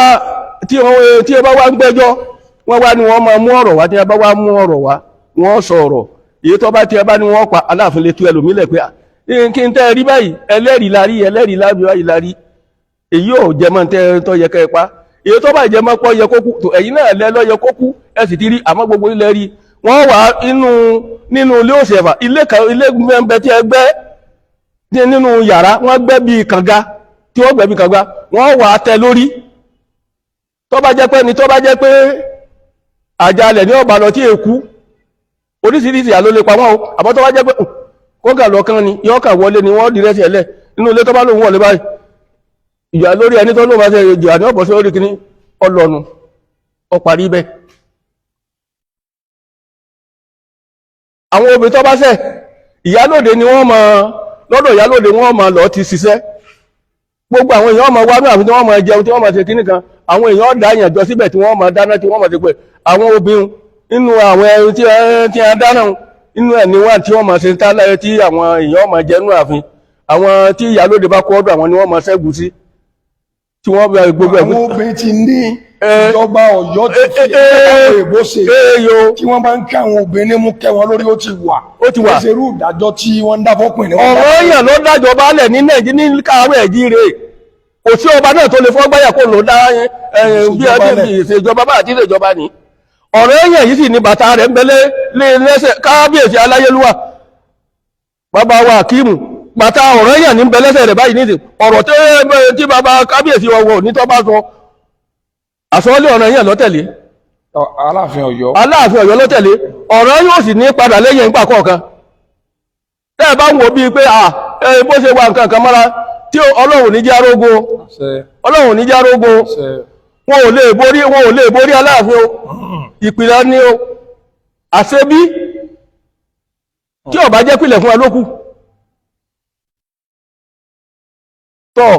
tí ẹ bá wá ń gbẹ́jọ́ wọ́n wá ní wọ́n máa mú ọ̀rọ̀ wá tí ẹ bá wá mú ọ̀rọ̀ wá wọ́n sọ ọ̀rọ̀ èyí tó bá tí ẹ bá ní wọ́n pa Aláàfin lè tú ẹlòmílẹ̀ pé kí n tẹ́ rí báyìí ẹlẹ́rìí la rí èyí ò jẹmọ́ tẹ́ tó yẹ kẹ́ ẹ pa èyí tó bá jẹmọ́ pọ́ yẹ kó kú tó ẹ̀yin náà lẹ́ lọ́ yẹ kó kú ẹ sì ti rí àmọ́ gbogbo ilẹ̀ rí wọ́n wà nínú ilé Òsì Ẹ̀fà ilé mẹ́mbẹ́ tí ẹ gbẹ́ nínú yàrá wọ́n gbẹ́ bí kànga tí wọ́n gbẹ́ bí kànga wọ́n wà tẹ lórí tó bá jẹ́ pé àjálẹ̀ ní ọba lọ tí èkú oríṣiríṣi àló lè pa wọ́n o àbọ́ tó bá jẹ́ pé kókà lọ́kàn ni yọ́kà wọlé ni wọ́n dìrẹ́sì ẹ̀lẹ́ inú ilé tó bá lóun wọlé báyìí ìjà lórí ẹni tó lóun bá ṣe ìjà ní ọ̀pọ̀ sí orí kìíní ọlọ́nu ọparí bẹ́ẹ̀. àwọn obìnrin tó bá ṣẹ̀ ìyálòde ni wọ́n mọ lọ́dọ̀ ìyálòde wọ́n mọ lọ ti ṣiṣẹ́ gbogbo àwọn èèyàn ọmọ wánú àfi tí wọ́n mọ jẹun tí wọ́n mọ ṣe kíní kan àwọn èèyàn dá èèyàn jọ síbẹ̀ tí wọ́n mọ dáná tí wọ́n mọ ṣe pé àwọn obìnrin nínú àwọn ẹni tí a dáná inú ẹ̀ ní wọ́n tí wọ́n mọ ṣe tálẹ̀ tí àwọn èèyàn mọ jẹnú àfin àwọn tí ìyálòde bá kó ọ̀dọ̀ àwọn ni wọ́n mọ ṣẹ́gun sí tí wọ́n bẹ gbogbo àwọn obìnrin ti ní ìjọba Ọ̀yọ́ ti fi ẹ̀kọ́ èbó ṣe tí wọ́n bá ń kí àwọn obìnrin mú kẹ́ wọn lórí ó ti wà ìṣerú ìdájọ́ tí wọ́n ń dá fọ́pìn ní ọ̀rọ̀ èèyàn ló dájọ́ baálẹ̀ ní Nàìjíríà ní káàárọ̀ ẹ̀jíire kò sí ọba náà tó lè fọ́ gbáyà kó lò dá bí ẹbí ìṣèjọba bá àti ìṣèjọba ní ọ̀rọ̀ èèyàn yìí sì ní bàtà rẹ̀ ń bẹ́lẹ́ lẹ́sẹ̀ kábíyèsí aláyélúwà bàbá wa Akíìmù bàtà ọ̀rọ̀ èèyàn ní bẹ́lẹ́sẹ̀ rẹ̀ báyìí nídìí ọ̀rọ̀ tí bàbá kábíyèsí ọwọ́ ní tó bá sọ àsọ́ọ́lẹ̀ ọ̀rọ̀ èèyàn lọ́tẹ̀lé Aláàfin Ọ̀yọ́ lọ́tẹ̀lé ọ̀rọ̀ yóò sì ní padà lẹ́yìn ìgbà kọ̀ọ̀kan tẹ́ bá ń wò bíi pé bó ṣe wà nǹkan kan mọ́ra tí Ọlọ́run ní jẹ́ arógo wọn ò lè borí Aláàfin o ìpìlẹ̀ ní o àṣebí tí ó bá jẹ́ pìlẹ̀ fún alókù tọ́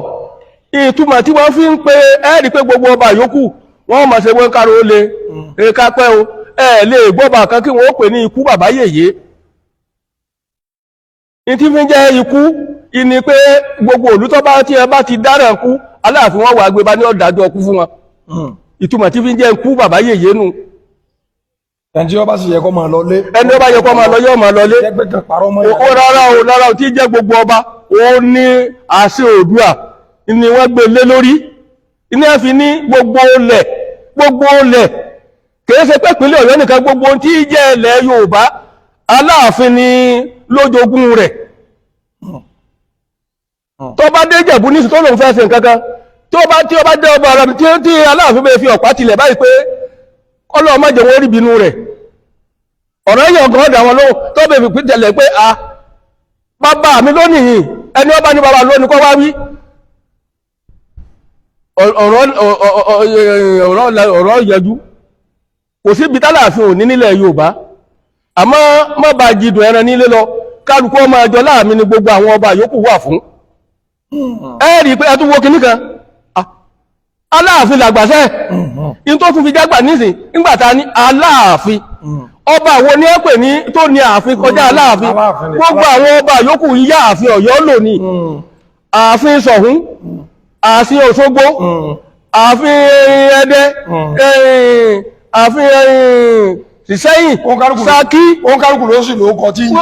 ìtumọ̀ tí wọ́n fi ń pe ẹ́rì pé gbogbo ọba yòókù wọ́n máa ṣe wọ́n kárò ó lè kápẹ́ o lè gbọ́bà kan kí wọ́n ó pè ní ikú bàbá yèyé ní tí fi jẹ́ ikú ìní pé gbogbo òlú tó bá tí ẹ bá ti dára kú Aláàfin wọn wà gbé bá ní ọ̀dájọ́ ọkú fún wọn ìtumọ̀ tí fi jẹ́ ikú bàbá yèyé nù ẹni tí ó bá sì yẹ kó máa lọ lé ẹni ó bá yẹ kó máa lọ yóò máa lọ lé ó rárá o tí jẹ́ gbogbo ọba ó ní àṣẹ Oòduà ni wọ́n gbé lé lórí iná fi ní gbogbo olẹ̀ kìí ṣe pé ìpínlẹ̀ Ọ̀yọ́ nìkan gbogbo tí jẹ́ ilẹ̀ Yorùbá Aláàfin ni lójogún rẹ̀ tó bá dé Ìjẹ̀bú ní tó lòun fẹ́ ṣe nǹkan kan tí ó bá dé ọba ara tí Aláàfin bẹ́ẹ̀ fi ọ̀pá tilẹ̀ báyìí pé Ọlọ́run má jẹ́ wọ́n rí bínú rẹ̀ ọ̀rọ̀ èèyàn gan ọ̀dà wọn lóhùn tó bẹ̀ fi tẹ̀lẹ̀ pé bàbá mi lónìí ẹni ọba ní bàbá lónìí kọ́ wá wí ọ̀rọ̀ ìyẹjú kò sí ibi tálàfin ò ní nílẹ̀ Yorùbá àmọ́ má bá jìdùn ẹran nílé lọ kálukú ọmọ ẹjọ́ láàmì ni gbogbo àwọn ọba yòókù wà fún ẹ́rì pé ẹtúwó kìíní kan Aláàfin làgbàṣẹ́ in tó tún fi jágbà nísìn nígbàtà ní Aláàfin ọba wo ní ẹ pè ní tó ní ààfin kọjá Aláàfin gbogbo àwọn ọba yòókù yíyá ààfin Ọ̀yọ́ lò ní ààfin Ṣọ̀ún ààfin Òṣogbo ààfin Ẹdẹ ààfin Ìṣẹ́yìn Ṣakí òǹkàlùkù ló sì ló kọ tí ń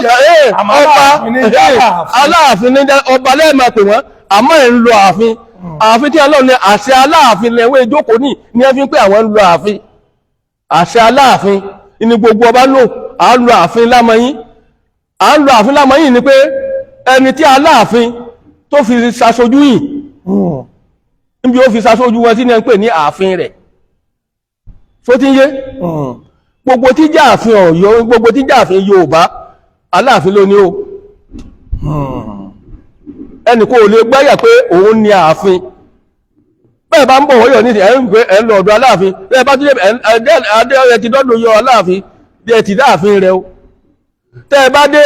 jẹ́ Aláàfin ní ọba lẹ́ẹ̀mà pè wọ́n àmọ́ ẹ̀ ń lo ààfin ààfin tí Ọlọ́run ní àṣẹ Aláàfin lẹ́wọ́ ìjókòó ní ẹ fi ń pé àwọn ń lo ààfin àṣẹ Aláàfin ní gbogbo ọba lò à ń lo ààfin lámọyìn ni pé ẹni tí Aláàfin tó fi ṣaṣojú yìí níbi ó fi ṣaṣojú wọn tí ní ẹ ń pè ní ààfin rẹ̀ tó ti ń yé gbogbo tí jẹ́ ààfin Ọ̀yọ́ gbogbo tí jẹ́ ààfin Yorùbá Aláàfin ló ní o ẹnì kò lè gbáyà pé òun ní ààfin bẹ́ẹ̀ bá ń bọ̀ wọ́yọ̀ ní ẹ̀ ń lọ ọ̀dọ̀ Aláàfin bẹ́ẹ̀ bá tún ẹ̀ ti dọ́dọ̀ yọ Aláàfin bí ẹ̀ ti dáàfin rẹ̀ o tẹ́ ẹ bá dé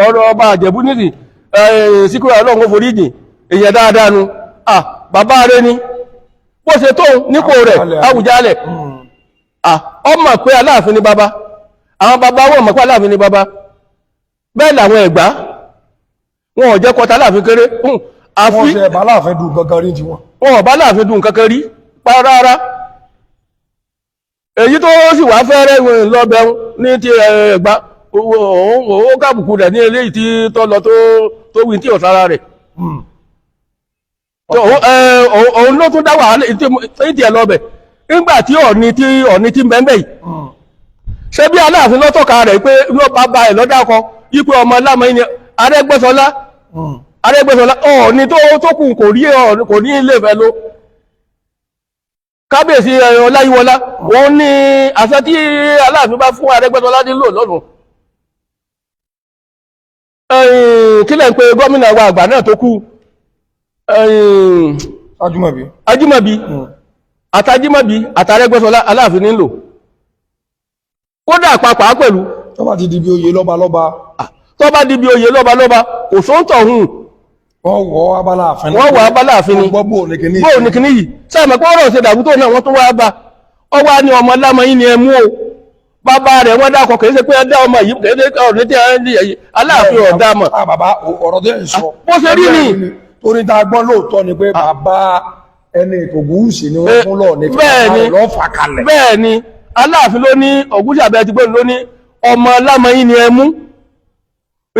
ọ̀rọ̀ ọba Àjẹ̀bú nìsí síkúrò Ọlọ́run foríjì èyàn dáadáa nu bàbá rẹ̀ ni bó ṣe tó nípò rẹ̀ Àwùjalẹ̀ ọmọ pé Aláàfin ni bàbá àwọn bàbá wọn mọ̀ pé Aláàfin ni bàbá bẹ́ẹ̀ làwọn Ẹ̀gbá wọn ò jẹ́ kọta Aláàfin kéré wọ́n ṣe bá Aláàfin dùn kankan rí ti wọn ò bá Aláàfin dùn kankan rí rárá èyí tó sì wá fẹ́rẹ́ lọ́bẹ̀ ní ti Ẹ̀gbá ó kábùkù rẹ̀ ní eléyìí tí tó lọ tó wí tí ọ̀sára rẹ̀ òun ló tún dá wàhálà ìtì ẹ̀ lọ́bẹ̀ nígbà tí Ọ̀ọ̀ni tí mẹ́mẹ́ yìí ṣe bí Aláàfin lọ́tọ̀ka rẹ̀ pé ló bá bá ẹ̀ lọ́dákọ ipò ọmọ lámọ́ ní Arẹ́gbẹ́ṣọlá Ọ̀ọ̀ni tó kù kò ní ilé ìfẹ́ ló kábíyèsí Ọláyíwọlá òun ní àṣẹ tí Aláàfin bá fún Arẹ́gbẹ́ṣọlá nílò lọ́nà kílẹ̀ ń pe gómìnà wa àgbà náà tó kú Ajímọ̀bí àtàjímọ̀bí àtàrẹ́gbẹ́ṣọlá Aláàfin nílò kódà pàápàá pẹ̀lú tó bá ti di bí oyè lọ́balọ́ba kò sóńtọ̀ hùn wọ́n wọ́ abala àfin ni bóò ní kíní yìí sáàmì pé ọ̀rọ̀ ṣe dàbú tó náà wọ́n tó wá bá ọwá ní ọmọ lámọ yìí ni ẹmú o bàbá rẹ̀ wọ́n dákọ̀ kìí ṣe pé ẹdá ọmọ yìí kìí ṣe ọ̀rọ̀ tí Aláàfin ọ̀dá mọ̀. Bàbá ọ̀rọ̀ tó ń sọ bó ṣe rí ni torí ta gbọ́n lóòótọ́ ni pé bàbá ẹni Ògúnwùsì ni wọ́n fún lọ́ọ̀ ní fi bẹ́ẹ̀ ni Aláàfin ló ní Ògúnwùsì àbẹ́ ti gbóni ló ní ọmọ lámọ yìí ni ẹmú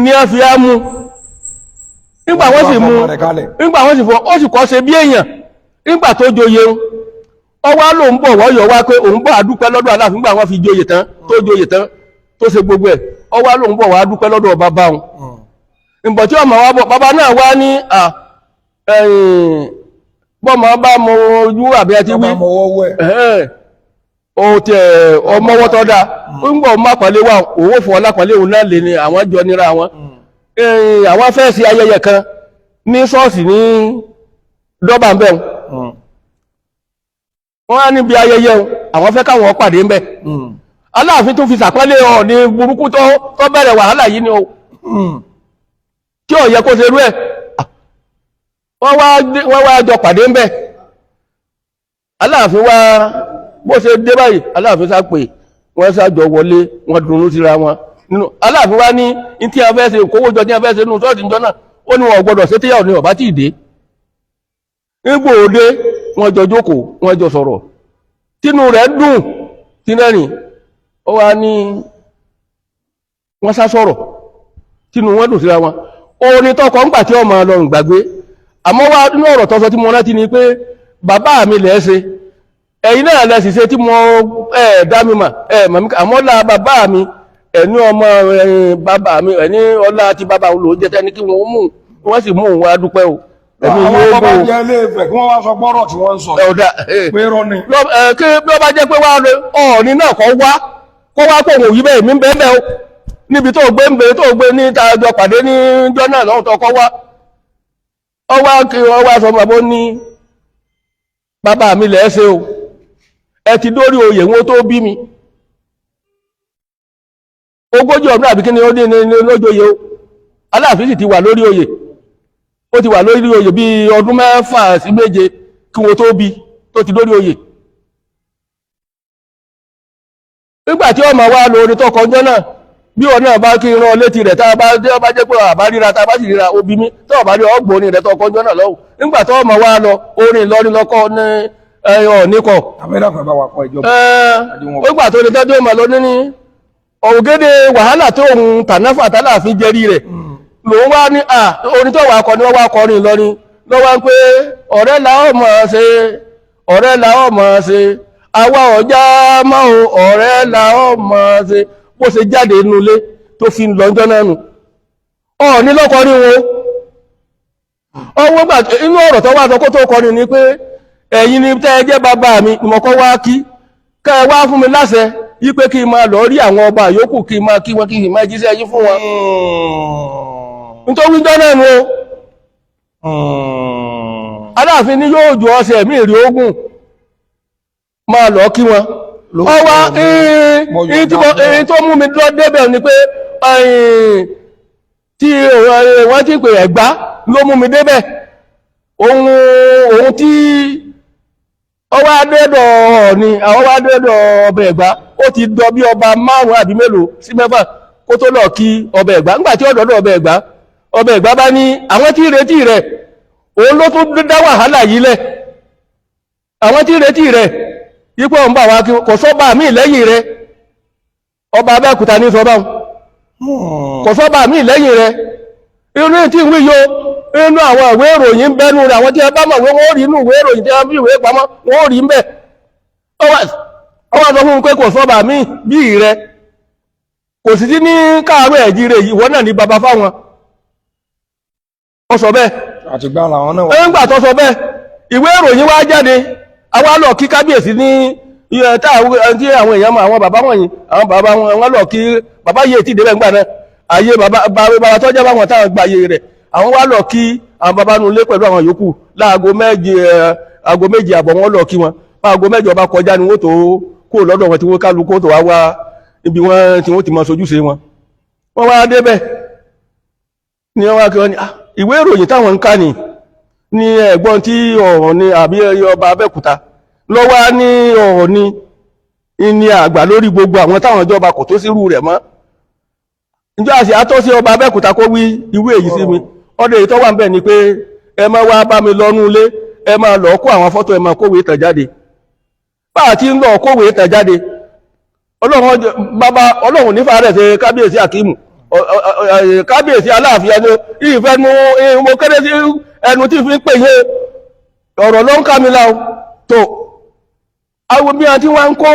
ni ẹ fi á mú nígbà wọ́n sì fọ́ ó sì kọ́ ṣe bí èèyàn nígbà tó joyè ọwá ló ń bọ̀ wọ́yọ̀ wá pé òun bọ̀ àdúpẹ́ lọ́dọ̀ Aláàfin nígbà wọ́n fi joyè tán tó ṣe gbogbo ẹ̀ ọwá ló ń bọ̀ wá àdúpẹ́ lọ́dọ̀ bàbá wọn ìbọ̀ tí ọmọ wa bọ̀ bàbá náà wá ní bọ́mọ bá mọ ojú àbí ẹtí wí ọmọwọ́ tọ́ da ń gbọ́ má pàlẹ́ wà owó fún ọlápàlẹ́ òun náà lè ní àwọn jọ nira wọn àwọn fẹ́ sí ayẹyẹ kan ní ṣọ́ọ̀ṣì ní dọ́bàmbẹ̀ wọ́n á níbi ayẹyẹ àwọn fẹ́ káwọn pàdé ń bẹ̀ Aláàfin tún fi sàpẹ́lẹ̀ ọ̀ ní burúkú tó bẹ̀rẹ̀ wàhálà yìí ni o tí ó yẹ kó ṣe rú ẹ̀ wọ́n wá jọ pàdé ń bẹ̀ Aláàfin wá bó ṣe dé báyìí Aláàfin sá pé wọ́n sájọ wọlé wọ́n dùnú síra wọn nínú Aláàfin wá ní tí a fẹ́ ṣe kówójọ tí a fẹ́ ṣe nínú ṣọ́ọ̀tì ìjọ náà ó ní wọn gbọ́dọ̀ ṣe tíyàwó ní ọ̀bá tí ì dé nígbò òde wọ́n jọ jókòó wọ́n jọ sọ̀rọ̀ tínú rẹ̀ dùn tínẹ́rìn ó wá ní wọ́n sá sọ̀rọ̀ tínú wọn dùn síra wọn orin tọkọ ńgbà tí ọmọ ọlọ́run gbàgbé àmọ́ wá nínú ọ̀rọ̀ tọ́sọ tí mo rántí ni pé bàbá mi lẹ́ ṣe ẹ̀yin náà lẹ́ sì ṣe tí mo dá mi mà àmọ́ lá bàbá mi ẹni ọmọ bàbá mi ẹni ọlá tí bàbá olóò jẹ́ tẹ́ni kí wọ́n sì mú òun wá dúpẹ́ o àwọn bàbá jẹ́ ilé ìfẹ́ kí wọ́n wá sọ gbọ́rọ̀ tí wọ́n ń sọ pé rọ́ ni kí bí ó bá jẹ́ pé wá ọ̀ọ̀ni náà kọ́ wá pé òun òyí bẹ́ẹ̀ mi bẹ́ẹ̀ o níbi tó gbé ní tàjọ pàdé ní jọ náà lọ́hùn tó kọ́ wá ọwá sọ bàbá ní bàbá mi lẹ́ ṣe o ẹ ti dórí oyè wọn tó bí mi 40 ọdún àbí kí ni ó dé ní lójóyè o Aláàfin sì ti wà lórí oyè ó ti wà lórí oyè bí ọdún 6 sí 7 kí wọ́n tó bí tó ti lórí oyè nígbàtí ọmọ wá lórí tó kọjọ́ náà bí wọ́n náà bá kí rán létí rẹ̀ tá bá jẹ́ pé àbá ríra tá bá sì ríra obì mi tó bá rí ọgbọ̀n rẹ̀ tó kọjọ́ náà lọ́wọ́ nígbàtí ọmọ wá lọ orin lọ́rin lọ́kọ́ ní ọ̀níkọ̀ nígbà tó lè tẹ́jú ọmọ lọ ní ọ̀gẹ́dẹ̀ wàhálà tó ohun tànáfà tàláàfin jẹrí rẹ̀ lòun wá ní orin tó wà kọ ní wọ́n wá kọrin lọ́rin lọ́wọ́ pé ọ̀rẹ́ làọ́ mọ̀ ṣe àwa ọjà máa ọ̀rẹ́ làọ́ mọ̀ ṣe bó ṣe jáde inú ilé tó fi lọ́jọ́ náà nù ní lọ́kọrin wọn ọwọ́ gbà inú ọ̀rọ̀ tó wá sọ kó tó kọrin ni pé ẹ̀yin ni tẹ́ jẹ́ bàbá mi ìmọ̀kọ́ wá kí kẹ́ wá fún mi láṣẹ yípé kí n máa lọ rí àwọn ọba yòókù kí n máa kí wọn kí n máa jíṣẹ́ yín fún wọn nítorí jọ náà nù Aláàfin ni yóò jù ọsẹ mí rí ogun máa lọ kí wọn ọwá èyí tó mú mi lọ débẹ̀ ni pé tí wọ́n ti pè Ẹ̀gbá ló mú mi débẹ̀ ohun tí ọwá dẹ́dọ̀ ni àwọn wá dẹ́dọ̀ ọbẹ̀ Ẹ̀gbá ó ti dọ bí ọba 5 àbí mélòó sí 6 kó tó lọ kí ọbẹ̀ Ẹ̀gbá nígbàtí ọ̀dọ̀dọ̀ ọbẹ̀ Ẹ̀gbá bá ní àwọn tí retí rẹ̀ òun ló tún dá wàhálà yìí lẹ̀ àwọn tí retí rẹ̀ yípo ń bà wá kí kò sọ́bà mí lẹ́yìn rẹ̀ ọba Abẹ́òkúta ní sọ́bà kò sọ́bà mí lẹ́yìn rẹ̀ inú tí ń wí yo inú àwọn ìwé ìròyìn bẹ́nu rẹ̀ àwọn tí ẹ bá mọ̀ wọ́n rí inú ìwé ìròyìn tí wọ́n fi ìwé pamọ́ wọ́n rí ń bẹ̀ ọwọ́ sọ fún pé kò sọ́bà mí bí rẹ̀ kò sì sí ní káàrọ̀ ẹ̀jíire yìí wọ́n náà ní baba fáwọn ó sọ bẹ́ẹ̀ àtìgbà làwọn náà ẹgbà tó sọ bẹ́ẹ̀ ìwé ìròyìn wá jáde àwa lọ kí kábíyèsí ní tí àwọn èèyàn àwọn bàbá wọ̀nyí àwọn bàbá wọn lọ kí bàbá yìí ti débẹ̀ ńgbà náà ayé bàbá tó jẹ́ báwọn táwọn gba ayé rẹ̀ àwọn wá lọ kí àwọn bàbá nu lé pẹ̀lú àwọn yòókù láago méje àbọ̀ wọn lọ kí wọn aago mẹ́jọ bá kọjá ni wọ́n tó kó lọ́dọ̀ wọn tí wọ́n kálukú tó wá ibi wọn tí wọ́n ti mọ sojúṣe wọn wọ́n wá débẹ̀ ni wọ́n wá kí wọ́n ní ìwé ìròyìn táwọn ń kà ní ẹ̀gbọ́n tí ọ̀rọ̀ ni àbí ọba Abẹ́òkúta lọ́wọ́ ní ọ̀rọ̀ ni àgbà lórí gbogbo àwọn táwọn ìjọba kò tó sírú rẹ̀ mọ́ ìjọ àṣì àtọ́ sí ọba Abẹ́òkúta kó wí irú èyí sí mi ọdẹ èyí tó wà ń bẹ̀ ni pé ẹ máa wá bá mi lọ́nú ilé ẹ máa lọ kó àwọn fọ́tò ẹ máa kówé ìtàn jáde bá àti ń lọ kówé ìtàn jáde ọlọ́run nífà rẹ̀ ṣe kábíyèsí Àkíìmù kábíyèsí Aláàfin ẹni ìfẹ́nu mo kéré sí ẹnu tí fi ń pè yé ọ̀rọ̀ ló ń ká mi láò tó àwọn bí i àti wọ́n ń kó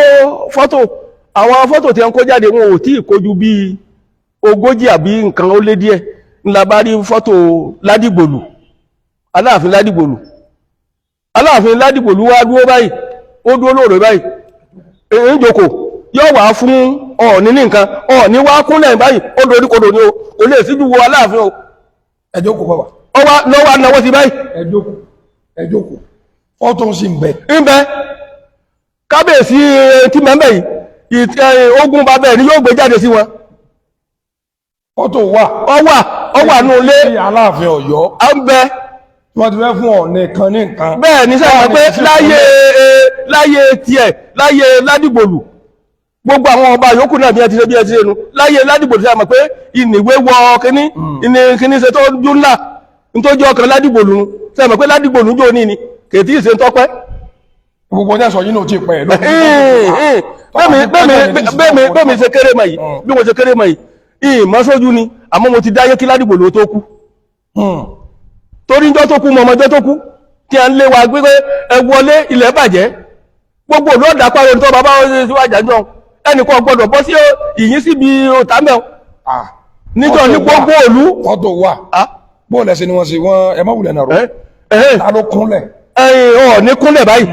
fọ́tò àwọn fọ́tò tí wọ́n kó jáde wọn ò tí ì kojú bí 40 àbí nǹkan ó lé díẹ̀ ńlá bá rí fọ́tò Ládìgbòlù Aláàfin Ládìgbòlù wá dúró báyìí ó dúró lóòrè báyìí ń jókòó yóò wá fún Ọọ̀ni ní nǹkan Ọọ̀ni wá kúnlẹ̀ báyìí ó dorí kodò ní o kò lè síjú wo Aláàfin o ẹjọ́ kò bàbá ọwá lọ́wọ́ náwọ́ sí báyìí ẹjọ́ kò fọ́tò sí ń bẹ kábíyèsí tí mẹ́mẹ́ yìí ogun bàbá ẹ̀ ni yóò gbé jáde sí wọn fọ́tò wà ní ilé Aláàfin Ọ̀yọ́ a ń bẹ wọ́n ti fẹ́ fún Ọọ̀ni kan ní nǹkan bẹ́ẹ̀ ní sáà pé láyé tiẹ̀ láyé Ládìgbòlù gbogbo àwọn ọba yòókù náà bí ẹ ti ṣe nu láyé Ládìgbòlù sáà mọ̀ pé ìnìwé wọ kíní ṣe tó jú ńlá nítorí ọkàn Ládìgbòlù sáà mọ̀ pé Ládìgbòlù jò ní ni kètí ìṣe ń tọ́pẹ́ gbogbo ọjọ́ sọ yìí náà ti pẹ́ bẹ́ẹ̀mi ṣe kéré mọ̀ yìí bí mo ṣe kéré mọ̀ yìí ìmọ̀ sójú ni àmọ́ mo ti dáyé kí Ládìgbòlù tó kú torí ìjọ tó kú mọ ọmọjọ́ tó kú tí a ń lé wa gbé ẹ wọlé ilẹ̀ bàjẹ́ gbogbo òlú ọ̀dà pàrọ̀ ní tó bàbá síwájà jọ ẹnìkan gbọdọ̀ bọ́ sí ìyín síbi òtàmẹ́ níjọ ní gbogbo òlú fọ́tò wà bóòlù ẹ̀sìn ni wọ́n sì wọ́n ẹ má wulẹ̀ nàró ta ló kúnlẹ̀ Ọọ̀ni kúnlẹ̀ báyìí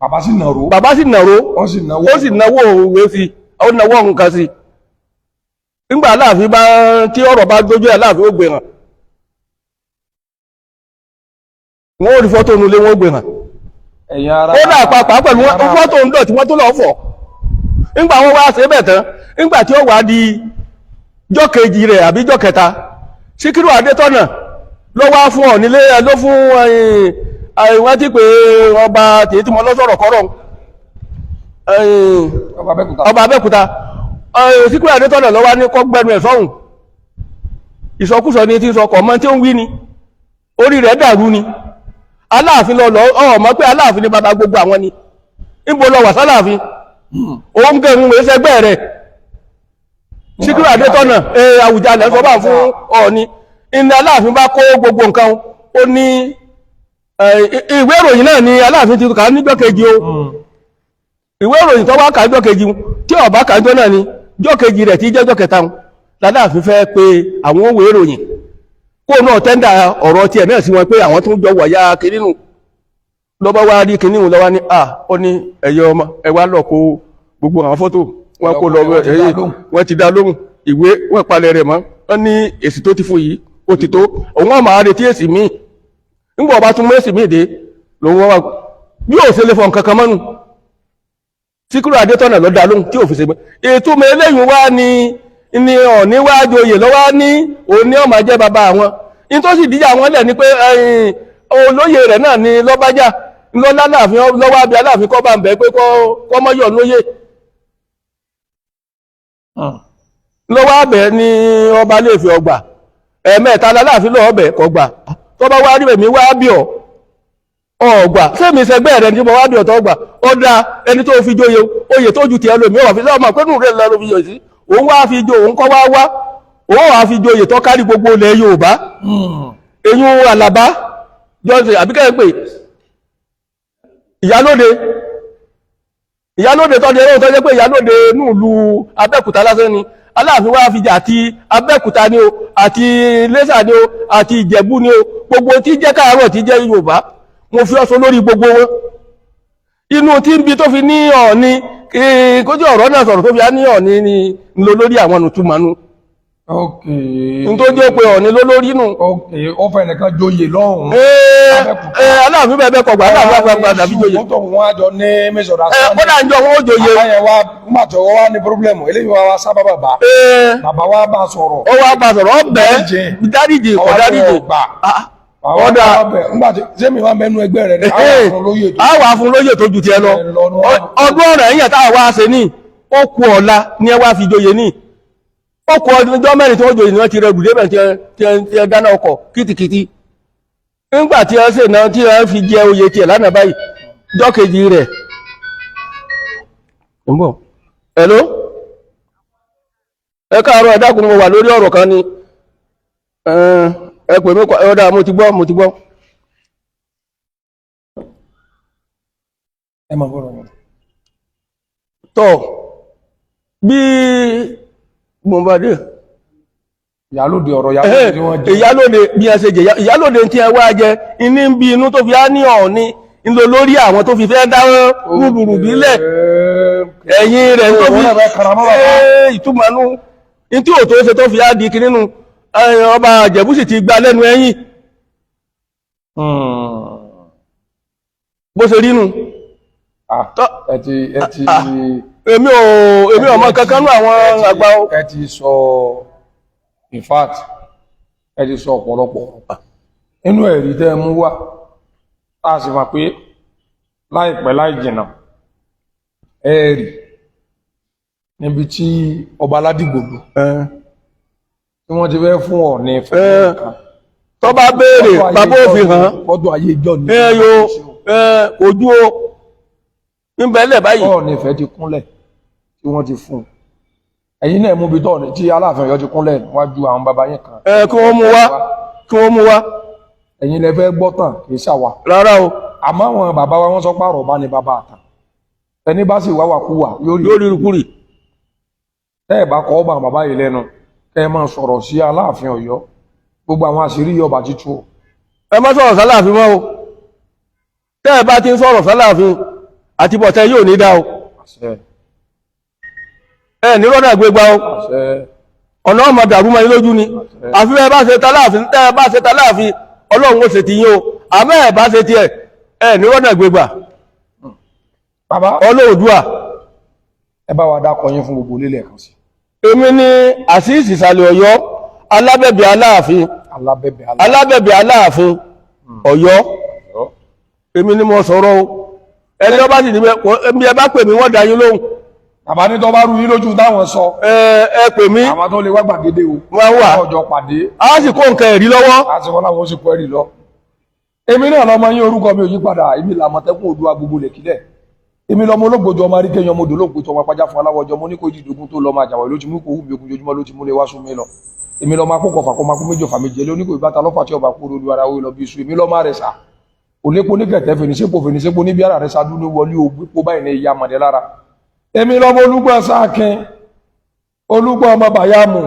bàbá sì nàró ó sì náwó òwe sí ó náwó nǹkan sí nígbà Aláàfin bá tí ọ̀rọ̀ bá dójú Aláàfin ó gbé hàn wọ́n ò rí fọ́tò nulé wọ́n gbé hàn ó dà pàápàá pẹ̀lú fọ́tò ń dọ̀ tí wọ́n tó lọ fọ̀ nígbà wọ́n wá ṣe bẹ̀ tán nígbà tí ó wá di jọ́ kejì rẹ̀ àbí jọ́ kẹta Síkírù Adétọ́nà ló wá fún Ọọ̀ni ló fún wọ́n ti pé ọba tí mo lọ sọ̀rọ̀ kọ́rọ̀ ọba Abẹ́òkúta Síkírù Adétọ́nà ló wá ní kọ́ gbẹnu ẹ̀ sọ́hùn ìsọkúsọ ni tí sọkọ̀ mọ́ tí ó ń wí ni orí rẹ̀ dàrú ni Aláàfin lọ ọmọ pé Aláàfin ní bàbá gbogbo àwọn ni níbo lọ wà sálàfin òun gẹ̀rùn ẹsẹgbẹ́ rẹ̀ Síkírù Adétọ́nà Àwùjalẹ̀ sọ bá fún Ọọ̀ni ìní Aláàfin bá kó gbogbo nǹkan ó ní ìwé ìròyìn náà ni Aláàfin ti kà níjọ́ kejì o ìwé ìròyìn tó wá kà níjọ́ kejì tí ọba kà níjọ́ náà ni jọ́ kejì rẹ̀ tí jẹ́jọ́ kẹta l'Aláàfin fẹ́ pé àwọn òwe ìròyìn kó náà tẹ́ndà ọ̀rọ̀ tiẹ̀ náà sí wọn pé àwọn tó ń jọ wọ̀yá kìnnìún lọ́bá wá rí kìnnìún lọ́wọ́ ní ó ní ẹ̀yẹ ọmọ ẹwà lọ kó gbogbo àwọn fọ́tò wọn kó lọ wọ́n ti dá lóhùn ìwé wọ́n palẹ̀ rẹ̀ mọ́ wọ́n ní èsì tó ti fún yìí ó ti tó òun àmà retí èsì míì nígbà ọba tún mú èsì míì dé lòun wọ́n wá bí ò ṣe lè fọ nǹkan kan mọ́nu Síkírù Adétọ́nà ló dá lóhùn tí ò fi ṣe mọ́ ètò mi eléyìí wá ní Ọọ̀ni wá joyè lọ́wọ́ ní òní ọmọ jẹ́ bàbá àwọn in tó sì díjà wọn lẹ̀ ní pé olóyè rẹ̀ náà ni lọ́bájá lọ́lá Aláàfin lọ́wọ́ abẹ́ Aláàfin kọ́ bá ń bẹ̀ pé kọ́ mọ́yọ̀ lóyè lọ́wọ́ abẹ́ ní ọba léèfẹ́ ọgbà ẹ̀mẹ́ta Aláàfin lọ́wọ́ bẹ̀ kọgbà tó bá wá rí ẹ̀mí wá bí ọgbà sẹ́mi sẹgbẹ́ rẹ̀ ní mo wá bí ọ̀tọ̀ ọgbà ọ̀dà ẹni tó fi jóye oyè tó ju tiẹ̀ lómi ọ̀wà fi lọ́wọ́ pẹ́nu rẹ̀ lọ́rọ̀ fi yọ̀ sí òun wá fi jo òun kọ́ wá òun wá fi joyè tó kárí gbogbo ilẹ̀ Yorùbá eyín Àlàbá jọ́sẹ̀ àbíkẹ́ pé ìyálóde tọ́jú ẹ̀rọ tó jẹ́ pé ìyálóde núùlù Abẹ́òkúta lásán ni Aláàfin wá fi jà àti Abẹ́òkúta ni o àti Iléṣà ni o àti Ìjẹ̀bú ni o gbogbo tí jẹ́ káàárọ̀ tí jẹ́ Yorùbá mo fi ọsọ lórí gbogbo wọn inú tí ń bi tó fi ní Ọọ̀ni kójú ọ̀rọ̀ náà sọ̀rọ̀ tó fi á ní Ọọ̀ni ni lo lórí àwọn nùtúmanú n tó jẹ́ pé Ọ̀ọ̀ni ló lórí nù. ó fẹ́ nìkan joyè lọ́hùn. Aláàfin bẹ́ẹ̀ kọ̀gbà aláàfin dàbí joyè. ó tọ̀ wọ́n àjọ ní mẹ́sọ̀rọ̀ kódà ń jọ wọn ó joyè. àbáyẹ wa nígbà tí ọwọ́ wa ní pírọ́blẹ̀mù eléyìí wa sábà bàbá. bàbá wa bá sọ̀rọ̀. ó wá bá sọ̀rọ̀ ọbẹ̀ dáríjì kọ̀ dáríjì. ọ̀dà nígbà tí sẹ́mi wa mẹ́nu ẹgbẹ́ rẹ̀ ní àwọn àfún lóyè tó ju tiẹ̀ lọ. ọdún ọ̀rọ̀ ẹ̀yìn táwa wá ṣe ní ó kú ọ̀la ní ẹ wá fi joyè ní. ó kú ọjọ́ mẹ́rin tí wọ́n joyè ní wọ́n ti rẹ̀ gùdébẹ̀ tí ẹ dáná ọkọ̀ kìtìkìtì. nígbà tí ẹ ṣe náà tí ẹ fi jẹ oyè tiẹ̀ lánàá báyìí jọ́kejì rẹ̀. Hello? Ẹ káàárọ̀ ẹ dákun mo wà lórí ọ̀rọ̀ kan ni. Ẹ pè mí ọ̀dà mo ti gbọ́. ẹ máa bọ̀rọ̀ wọn. Tọ́ bí mo bá dé. Ìyálòde ọ̀rọ̀ ìyálòde tí wọ́n jẹ́. Ìyálòde bí ẹ ṣe jẹ ìyálòde tí ẹ wá jẹ iní ń bí inú tó fi á ní Ọ̀ọ̀ni ń lo lórí àwọn tó fi fẹ́ dáwọ́ rúdurùdú lẹ̀. Ẹ̀yìn rẹ̀ tó fi ìtumọ̀nú ní tí ò tó ṣe tó fi á di kiri nù ọba Ìjẹ̀bú sì ti gba lẹ́nu ẹ̀yìn. Bó ṣe rí nù. Èmi ọmọ kankan nú àwọn àgbà. Ẹ ti sọ in fact ẹ ti sọ ọ̀pọ̀lọpọ̀ inú ẹ̀rí tẹ́ mú wá tá a sì mọ̀ pé láìpẹ́ láì jìnnà ẹ̀rí níbi tí ọba Ládìgbòlù tí wọ́n ti fẹ́ fún Ọ̀ọ̀ni fẹ́ kan tó bá béèrè bàbá òfin hàn ọdún ayé ìjọ ní ojú o níbẹ̀lẹ̀ báyìí Ọ̀ọ̀ni fẹ́ ti kúnlẹ̀ tí wọ́n ti fún ẹ̀yin náà mú bí tọ́ọ̀nì tí Aláàfin Ọ̀yọ́ ti kúnlẹ̀ níwájú àwọn bàbá yín kan kí wọ́n mú wá ẹ̀yin lẹ fẹ́ gbọ́ tàn kì í ṣàwà rárá o àmọ́ àwọn bàbá wa wọ́n sọ pààrọ̀ bá ní bàbá àtàn ẹni bá sì wáwà kú wà yóò rí rúkúrì tẹ́ ẹ̀ bá kọ́ ọ́bà bàbá yìí lẹ́nu kẹ́ ẹ máa sọ̀rọ̀ sí Aláàfin Ọ̀yọ́ gbogbo àwọn àṣírí yọba títú o. Ẹ má sọ̀rọ̀ sálàfin mọ́ o tẹ́ ẹ bá ti ń sọ̀rọ̀ sálàfin àti bọ̀tẹ́ yóò ní dá o ẹ ní rọ́dà gbégbá o ọ̀nà ọmọ dàrú mọ́ lójú ni àfi ẹ bá ṣe taláàfin tẹ́ ẹ bá ṣe taláàfin Ọlọ́run ó ṣe ti yín o àmọ́ ẹ bá ṣe tiẹ̀ ẹ ní rọ́dà gbégbá bàbá Ọlọ́ọ̀dúà ẹ bá wa dákọ yín fún gbogbo lílẹ̀ kan sí. Èmi ní Àṣìṣì Ìsàlẹ̀ Ọ̀yọ́ alábẹ̀bẹ̀ Aláàfin Aláàfin Ọ̀yọ́ èmi ni mo sọ̀rọ̀ o ẹni ọba sì ní bí ẹ bá pè mí wọ́n dá yín lóhùn. Bàbá ní tó bá rú yín lójú táwọn sọ ẹ pè mí àwọn tó lè wá gbàgede o wọ́n wà ọjọ́ pàdé a sì kó nǹkan ẹ̀rí lọ́wọ́ a sì wọ́n láwọn ó sì kọ́ ẹ̀rí lọ. Èmi náà lọ́mọ yín orúkọ mi ò yí padà èmi làmọ̀tẹ́kùn Oòduà gbogbo lẹ̀kílẹ̀ èmi lọ́mọ olóògbòjọ ọmọ aríkẹyàn ọmọdé olóògbòjọ ọmọ apájá fún aláwọ̀jọ mo ní kó ìdìdógún tó lọ́mọ àjàwọ̀ ló ti mú kó wù mí ogun jojúmọ́ ló ti múlẹ̀ wá sún mi lọ èmi lọ́mọ akókò fàkọ́ máa kú méjì ọ̀fà méje lé oníkó ìbáta lọ́fà tí ọba kúrò lu ara wí lọ bí iṣu èmi lọ́mọ rẹ̀ sà òlépo ní kẹ̀tẹ́ fèníṣépò níbi ara rẹ̀ sadú ní wọlé ògbépo báyìí ní ìyá mọ̀dẹ́ lára èmi lọ́mọ Olúgbọ́n Sákin Olúgbọ́n ọmọ Bàyámù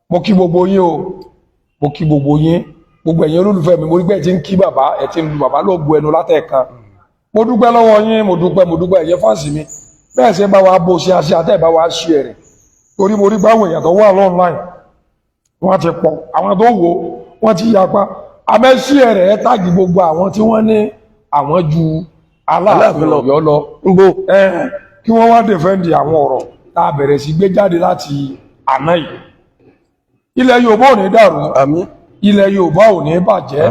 mo kí gbogbo yín o mo kí gbogbo yín gbogbo ẹ̀yin olólùfẹ́ mi mo rí pé ẹ ti ń kí bàbá ẹ ti ń lu bàbá lọ́gbọ̀ ẹnu látẹ̀ẹ̀kan mo dúpẹ́ lọ́wọ́ yín mo dúpẹ́ ẹ̀yẹ fáǹsì mi bẹ́ẹ̀ ṣe bá wa bó ṣe àṣẹ àtẹ́ bá wa ṣe ẹ̀rẹ̀ torí mo rí báwọn èèyàn tó wà online wọ́n ti pọ̀ àwọn tó wò wọ́n ti yapa amẹ́sí ẹ̀rẹ̀ ẹ táàgì gbogbo àwọn tí wọ́n ní àwọn ju Aláàfin Ọ̀yọ́ lọ kí wọ́n wá dẹ̀fẹ́ndì àwọn ọ̀rọ̀ tá a bẹ̀rẹ̀ sí gbé jáde láti àná yìí ilẹ̀ Yorùbá ò ní dàrú ilẹ̀ Yorùbá ò ní bàjẹ́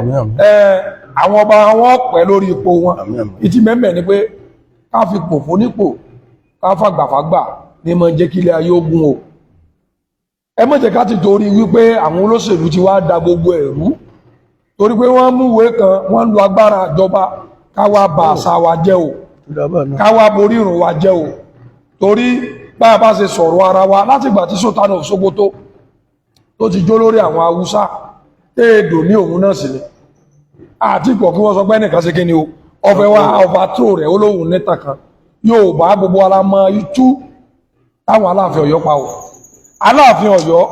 àwọn ọba wọn pẹ́ lórí ipò wọn ìtì mẹ́mẹ́ ni pé ká fi pò fún nípò ká fàgbàfàgbà ní mọ jẹ́ kí ilé ayé ogun o ẹ má jẹ́ ká ti torí wípé àwọn olóṣèlú ti wá da gbogbo ẹ̀rú torí pé wọ́n mú ìwé kan wọ́n lo agbára ìjọba káwá bà àṣà wa jẹ́ o káwá borí ìrùn wa jẹ́ o torí bá a bá ṣe sọ̀rọ̀ ara wa láti ìgbà tí Sultan of Sokoto tó ti jó lórí àwọn Haúsá téèdò ní òun náà sílẹ̀ àti ìpọ̀ kí wọ́n sọ pé nìkan sí kí ni o ọfẹ́ wa ọba tó rẹ̀ olóhùn níta kan yóò bá gbogbo ara mọ itú táwọn Aláàfin Ọ̀yọ́ pa o Aláàfin Ọ̀yọ́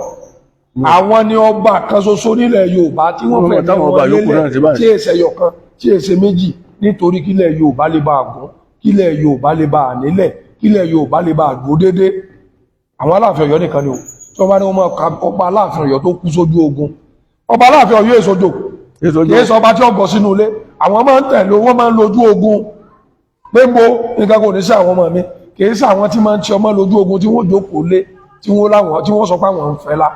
àwọn ni ọba kan ṣoṣo nílẹ̀ Yorùbá tí wọ́n fẹ́ tẹ́ wọn lélẹ̀ tí èsè yọkan tí èsè méjì nítorí kílẹ̀ Yorùbá lè bá àgún kílẹ̀ Yorùbá lè bá ànílẹ̀ kílẹ̀ Yorùbá lè bá àgbò dédé àwọn Aláàfin Ọ̀yọ́ nìkan ni o tí wọ́n bá ní wọ́n máa ka ọba Aláàfin Ọ̀yọ́ tó kú sójú ogun ọba Aláàfin Ọ̀yọ́ èsòjò kìí sọ ọba tí ó gọ sínú ilé àwọn máa ń tẹ̀lé wọ́n máa ń lójú ogun pé mo nǹkan kò ní sí àwọn ọmọ mi kìí sí àwọn tí máa ń ti ọmọ lójú ogun tí wọ́n jókòó lé tí wọ́n sọ pé àwọn ń fẹ́ la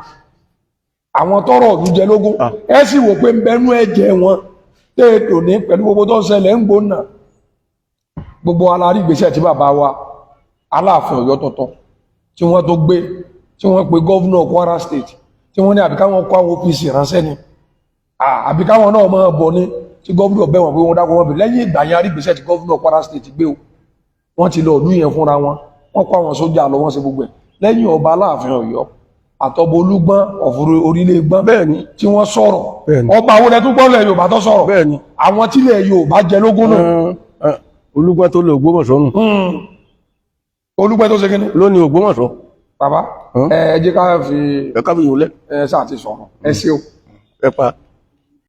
àwọn tọrọ ọdún jẹ lógún ẹ sì wò pé ń bẹnu ẹ̀jẹ̀ wọn téètò ní pẹ̀lú gbogbo tó ń ṣẹlẹ̀ ń gbóná gbogbo alárí ìgbésẹ̀ tí bàbá wa Aláàfin Ọ̀yọ́ tuntun tí wọ́n tó gbé tí wọ́n pe gọ́vnọ̀ Kwara State tí wọ́n ní àbí káwọn kó àwọn OPC ránṣẹ́ ni àbí káwọn náà máa bọ̀ ní tí gọ́vnọ̀ bẹ̀ wọ́n pé wọ́n dákọ̀ wọ́n bẹ̀ lẹ́yìn ìgbà yẹn arí ìgbésẹ̀ tí gọ́vnọ̀ Kwara State gbé o wọ́n ti lọ ọdún yẹn fúnra wọn wọ́n kó àwọn sójà lọ wọ́n ṣe gbogbo ẹ̀ lẹ́yìn ọba Aláàfin Ọ̀yọ́ àtọ̀bọ̀ Olúgbọ́n ọ̀fọ̀rọ̀ orílẹ̀ gbọ́n bẹ́ẹ̀ ni tí wọ́n sọ̀rọ̀ ọba àwọn ẹ̀tún gbọ́lẹ̀ Yorùbá tó sọ̀rọ̀ bẹ́ẹ̀ ni àwọn tílẹ̀ Yorùbá jẹ lógún náà Olúgbọ́n tó lè Ògbómọ̀ṣọ́ nù Olúgbọ́n tó ṣe kí ni lónìí Ògbómọ̀ṣọ́ bàbá ẹ jẹ́ ká fi ìhùlẹ̀ sáà ti sọ̀rọ̀ ẹ ṣé o ẹ pa